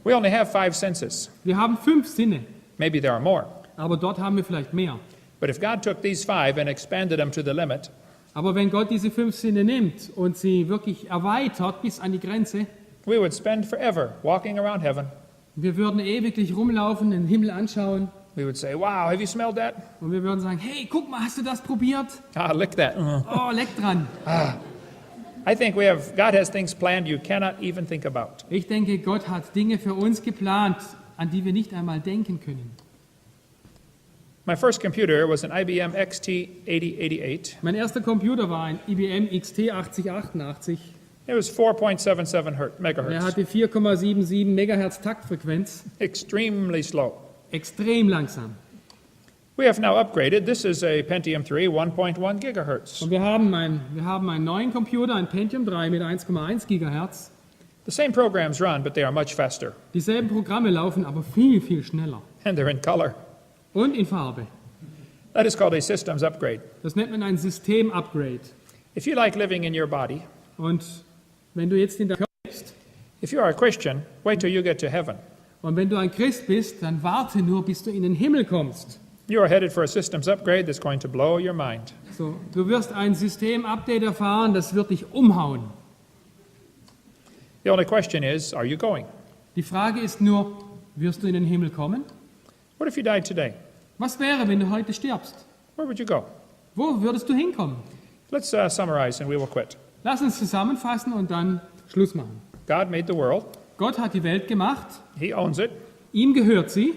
We only have 5 senses. Wir haben 5 Sinne, Maybe there are more. aber dort haben wir vielleicht mehr. But if God took these 5 and expanded them to the limit, Aber wenn Gott diese 5 Sinne nimmt und sie wirklich erweitert bis an die Grenze, we would spend forever walking around heaven. wir würden ewiglich rumlaufen, den Himmel anschauen We would say, wow, have you smelled that? und wir würden sagen, hey, guck mal, hast du das probiert? Ah, lick that. Oh, leck dran. I think God has things planned you cannot even think about. Ich denke, Gott hat Dinge für uns geplant, an die wir nicht einmal denken können. My first computer was an IBM XT 8088. Mein erster Computer war ein IBM XT 8088. It was 4.77 Er megahertz. hatte 4,77 Megahertz Taktfrequenz, Extremely slow. extrem langsam. We have now upgraded. This is a Pentium 3, 1.1 gigahertz. Und wir haben einen neuen Computer, ein Pentium 3 mit 1,1 Gigahertz. The same programs run, but they are much faster. Dieselben Programme laufen aber viel, viel schneller. And they're in color. Und in Farbe. That is called a systems upgrade. Das nennt man ein System-Upgrade. If you like living in your body, Und wenn du jetzt in der Körper bist if you are a Christian, wait till you get to heaven. und wenn du ein Christ bist, dann warte nur, bis du in den Himmel kommst. You are headed for a systems upgrade that's going to blow your mind. So, du wirst ein System-Update erfahren, das wird dich umhauen. The only question is, are you going? Die Frage ist nur, wirst du in den Himmel kommen? What if you died today? Was wäre, wenn du heute stirbst? Where would you go? Wo würdest du hinkommen? Let's summarize and we will quit. Lass uns zusammenfassen und dann Schluss machen. God made the world. Gott hat die Welt gemacht, He owns it. ihm gehört sie,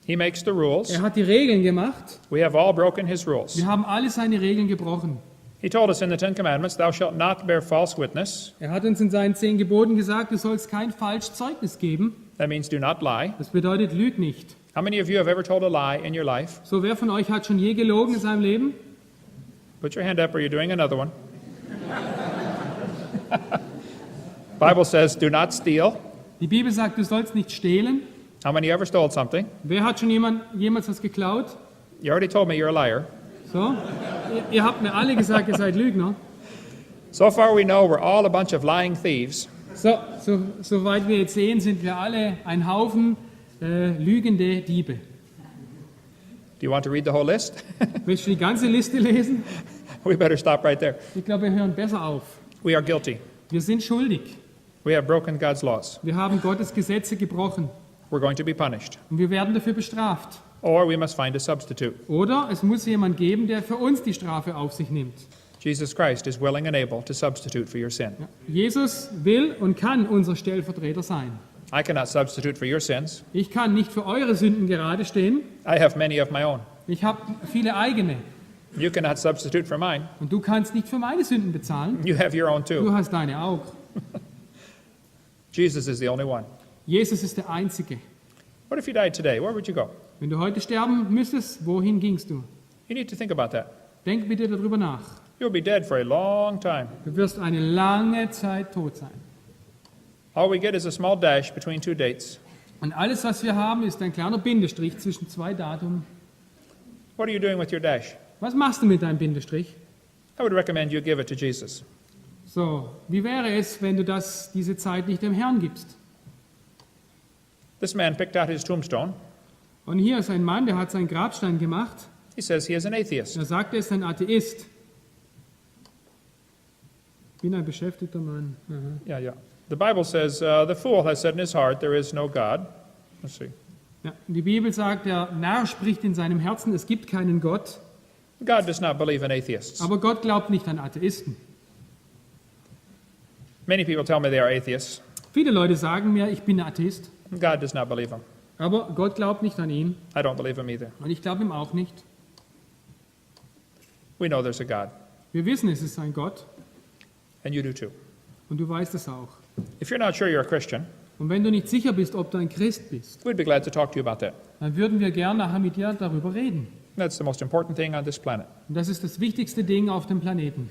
He makes the rules. er hat die Regeln gemacht, We have all broken his rules. wir haben alle seine Regeln gebrochen. He told us in the 10 Commandments, thou shalt not bear false witness. Er hat uns in seinen 10 Geboten gesagt, du sollst kein falsches Zeugnis geben. That means do not lie. Das bedeutet, lüg nicht. How many of you have ever told a lie in your life? So, wer von euch hat schon je gelogen in seinem Leben? Put your hand up or you're doing another one. Bible says, do not steal. Die Bibel sagt, du sollst nicht stehlen. How many ever stole something? Wer hat schon jemals was geklaut? You already told me you're a liar. So, ihr habt mir alle gesagt, ihr seid Lügner. So far we know we're all a bunch of lying thieves. Soweit wir jetzt sehen, sind wir alle ein Haufen lügende Diebe. Do you want to read the whole list? Willst du die ganze Liste lesen? We better stop right there. Ich glaube, wir hören besser auf. We are guilty. Wir sind schuldig. We have broken God's laws. Wir haben Gottes Gesetze gebrochen We're going to be punished. und wir werden dafür bestraft. Or we must find a substitute. Oder es muss jemand geben, der für uns die Strafe auf sich nimmt. Jesus Christ is willing and able to substitute for your sin. Ja. Jesus will und kann unser Stellvertreter sein. I cannot substitute for your sins. Ich kann nicht für eure Sünden gerade stehen. I have many of my own. Ich habe viele eigene. You cannot substitute for mine. Und du kannst nicht für meine Sünden bezahlen. You have your own Du too. hast deine auch. Jesus is the only one. Jesus ist der Einzige. What if you died today? Where would you go? Wenn du heute sterben müsstest, wohin gingst du? You need to think about that. Denk bitte darüber nach. You'll be dead for a long time. Du wirst eine lange Zeit tot sein. All we get is a small dash between two dates. Und alles, was wir haben, ist ein kleiner Bindestrich zwischen zwei Daten. What are you doing with your dash? Was machst du mit deinem Bindestrich? I would recommend you give it to Jesus. So, wie wäre es, wenn du diese Zeit nicht dem Herrn gibst? This man picked out his tombstone. Und hier ist ein Mann, der hat seinen Grabstein gemacht. He says he is an atheist. Er sagt, er ist ein Atheist. Ich bin ein beschäftigter Mann. Aha. Yeah. The Bible says, the fool has said in his heart, there is no God. Let's see. Ja, die Bibel sagt, der Narr spricht in seinem Herzen, es gibt keinen Gott. God does not believe in atheists. Aber Gott glaubt nicht an Atheisten. Many people tell me they are atheists. Viele Leute sagen mir, ich bin Atheist. God does not believe them. Aber Gott glaubt nicht an ihn. I don't believe him either. Und ich glaube ihm auch nicht. We know there's a God, Wir wissen, es ist ein Gott. and you do too. Und du weißt es auch. If you're not sure you're a Christian, Und wenn du nicht sicher bist, ob du ein Christ bist, we'd be glad to talk to you about that. dann würden wir gerne nachher mit dir darüber reden. That's the most important thing on this planet. Und das ist das wichtigste Ding auf dem Planeten.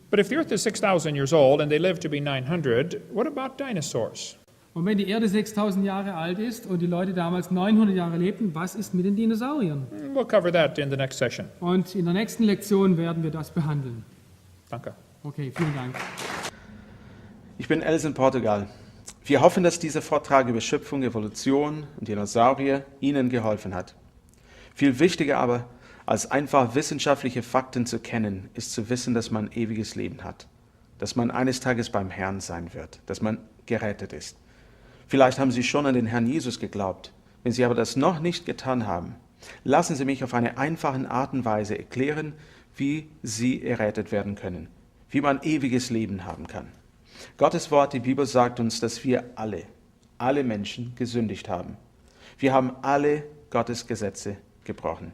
But if the earth is 6,000 years old and they live to be 900, what about dinosaurs? Und wenn die Erde 6000 Jahre alt ist und die Leute damals 900 Jahre lebten, was ist mit den Dinosauriern? We'll cover that in the next session. Und in der nächsten Lektion werden wir das behandeln. Danke. Okay, vielen Dank. Ich bin Els in Portugal. Wir hoffen, dass dieser Vortrag über Schöpfung, Evolution und Dinosaurier Ihnen geholfen hat. Viel wichtiger aber, als einfach wissenschaftliche Fakten zu kennen, ist zu wissen, dass man ewiges Leben hat, dass man eines Tages beim Herrn sein wird, dass man gerettet ist. Vielleicht haben Sie schon an den Herrn Jesus geglaubt. Wenn Sie aber das noch nicht getan haben, lassen Sie mich auf eine einfache Art und Weise erklären, wie Sie errettet werden können, wie man ewiges Leben haben kann. Gottes Wort, die Bibel sagt uns, dass wir alle Menschen gesündigt haben. Wir haben alle Gottes Gesetze gebrochen.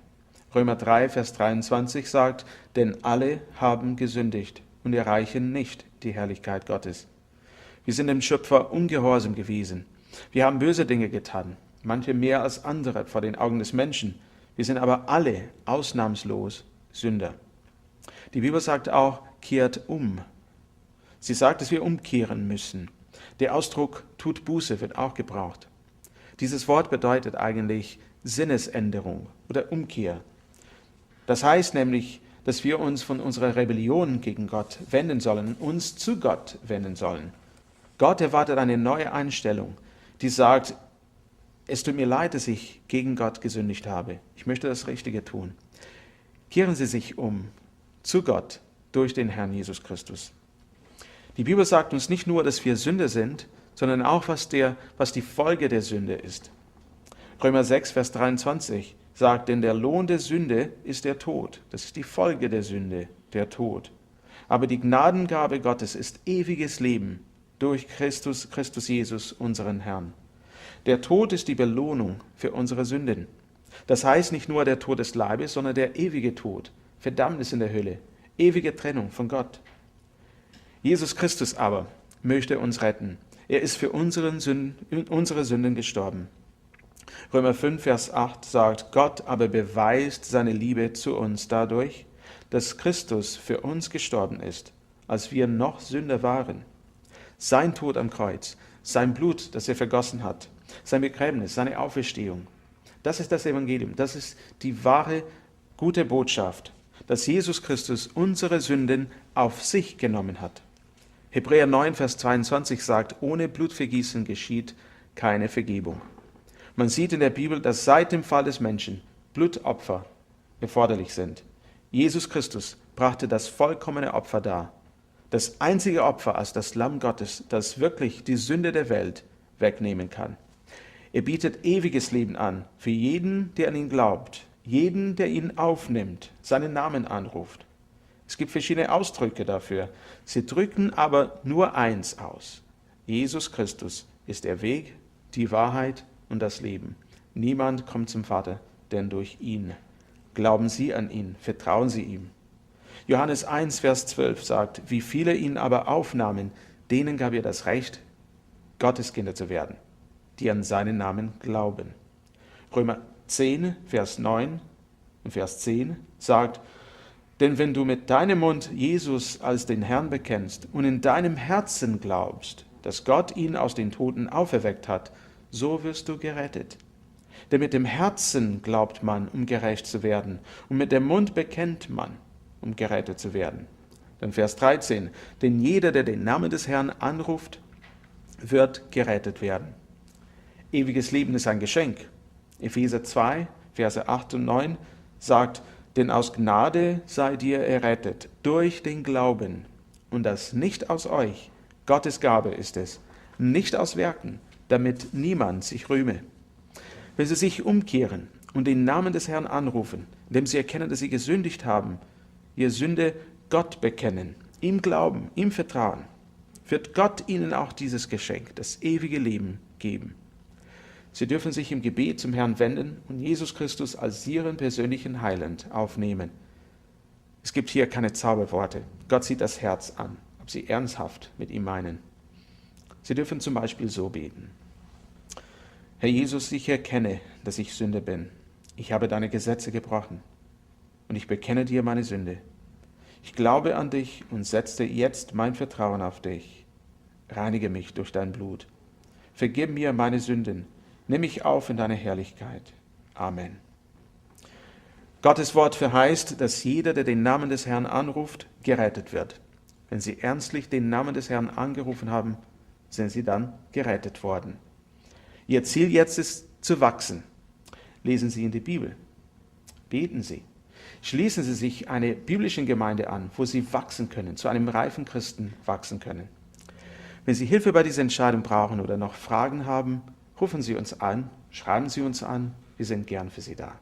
Römer 3, Vers 23 sagt, denn alle haben gesündigt und erreichen nicht die Herrlichkeit Gottes. Wir sind dem Schöpfer ungehorsam gewesen. Wir haben böse Dinge getan, manche mehr als andere vor den Augen des Menschen. Wir sind aber alle ausnahmslos Sünder. Die Bibel sagt auch, kehrt um. Sie sagt, dass wir umkehren müssen. Der Ausdruck tut Buße wird auch gebraucht. Dieses Wort bedeutet eigentlich Sinnesänderung oder Umkehr. Das heißt nämlich, dass wir uns von unserer Rebellion gegen Gott wenden sollen, uns zu Gott wenden sollen. Gott erwartet eine neue Einstellung, die sagt, es tut mir leid, dass ich gegen Gott gesündigt habe. Ich möchte das Richtige tun. Kehren Sie sich um zu Gott durch den Herrn Jesus Christus. Die Bibel sagt uns nicht nur, dass wir Sünder sind, sondern auch, was die Folge der Sünde ist. Römer 6, Vers 23 sagt, denn der Lohn der Sünde ist der Tod. Das ist die Folge der Sünde, der Tod. Aber die Gnadengabe Gottes ist ewiges Leben durch Christus Jesus, unseren Herrn. Der Tod ist die Belohnung für unsere Sünden. Das heißt nicht nur der Tod des Leibes, sondern der ewige Tod, Verdammnis in der Hölle, ewige Trennung von Gott. Jesus Christus aber möchte uns retten. Er ist für unsere Sünden gestorben. Römer 5, Vers 8 sagt, Gott aber beweist seine Liebe zu uns dadurch, dass Christus für uns gestorben ist, als wir noch Sünder waren. Sein Tod am Kreuz, sein Blut, das er vergossen hat, sein Begräbnis, seine Auferstehung. Das ist das Evangelium, das ist die wahre, gute Botschaft, dass Jesus Christus unsere Sünden auf sich genommen hat. Hebräer 9, Vers 22 sagt, ohne Blutvergießen geschieht keine Vergebung. Man sieht in der Bibel, dass seit dem Fall des Menschen Blutopfer erforderlich sind. Jesus Christus brachte das vollkommene Opfer dar. Das einzige Opfer als das Lamm Gottes, das wirklich die Sünde der Welt wegnehmen kann. Er bietet ewiges Leben an für jeden, der an ihn glaubt, jeden, der ihn aufnimmt, seinen Namen anruft. Es gibt verschiedene Ausdrücke dafür. Sie drücken aber nur eins aus. Jesus Christus ist der Weg, die Wahrheit und das Leben. Niemand kommt zum Vater, denn durch ihn. Glauben Sie an ihn, vertrauen Sie ihm. Johannes 1, Vers 12 sagt, wie viele ihn aber aufnahmen, denen gab er das Recht, Gotteskinder zu werden, die an seinen Namen glauben. Römer 10, Vers 9 und Vers 10 sagt, denn wenn du mit deinem Mund Jesus als den Herrn bekennst und in deinem Herzen glaubst, dass Gott ihn aus den Toten auferweckt hat, so wirst du gerettet. Denn mit dem Herzen glaubt man, um gerecht zu werden, und mit dem Mund bekennt man, um gerettet zu werden. Dann Vers 13, denn jeder, der den Namen des Herrn anruft, wird gerettet werden. Ewiges Leben ist ein Geschenk. Epheser 2, Verse 8 und 9 sagt, denn aus Gnade seid ihr errettet, durch den Glauben, und das nicht aus euch, Gottes Gabe ist es, nicht aus Werken, damit niemand sich rühme. Wenn sie sich umkehren und den Namen des Herrn anrufen, indem sie erkennen, dass sie gesündigt haben, ihr Sünde Gott bekennen, ihm glauben, ihm vertrauen, wird Gott ihnen auch dieses Geschenk, das ewige Leben, geben. Sie dürfen sich im Gebet zum Herrn wenden und Jesus Christus als ihren persönlichen Heiland aufnehmen. Es gibt hier keine Zauberworte. Gott sieht das Herz an, ob sie ernsthaft mit ihm meinen. Sie dürfen zum Beispiel so beten. Herr Jesus, ich erkenne, dass ich Sünder bin. Ich habe deine Gesetze gebrochen und ich bekenne dir meine Sünde. Ich glaube an dich und setze jetzt mein Vertrauen auf dich. Reinige mich durch dein Blut. Vergib mir meine Sünden. Nimm mich auf in deine Herrlichkeit. Amen. Gottes Wort verheißt, dass jeder, der den Namen des Herrn anruft, gerettet wird. Wenn sie ernstlich den Namen des Herrn angerufen haben, sind sie dann gerettet worden. Ihr Ziel jetzt ist zu wachsen. Lesen Sie in die Bibel. Beten Sie. Schließen Sie sich einer biblischen Gemeinde an, wo Sie wachsen können, zu einem reifen Christen wachsen können. Wenn Sie Hilfe bei dieser Entscheidung brauchen oder noch Fragen haben, rufen Sie uns an, schreiben Sie uns an, wir sind gern für Sie da.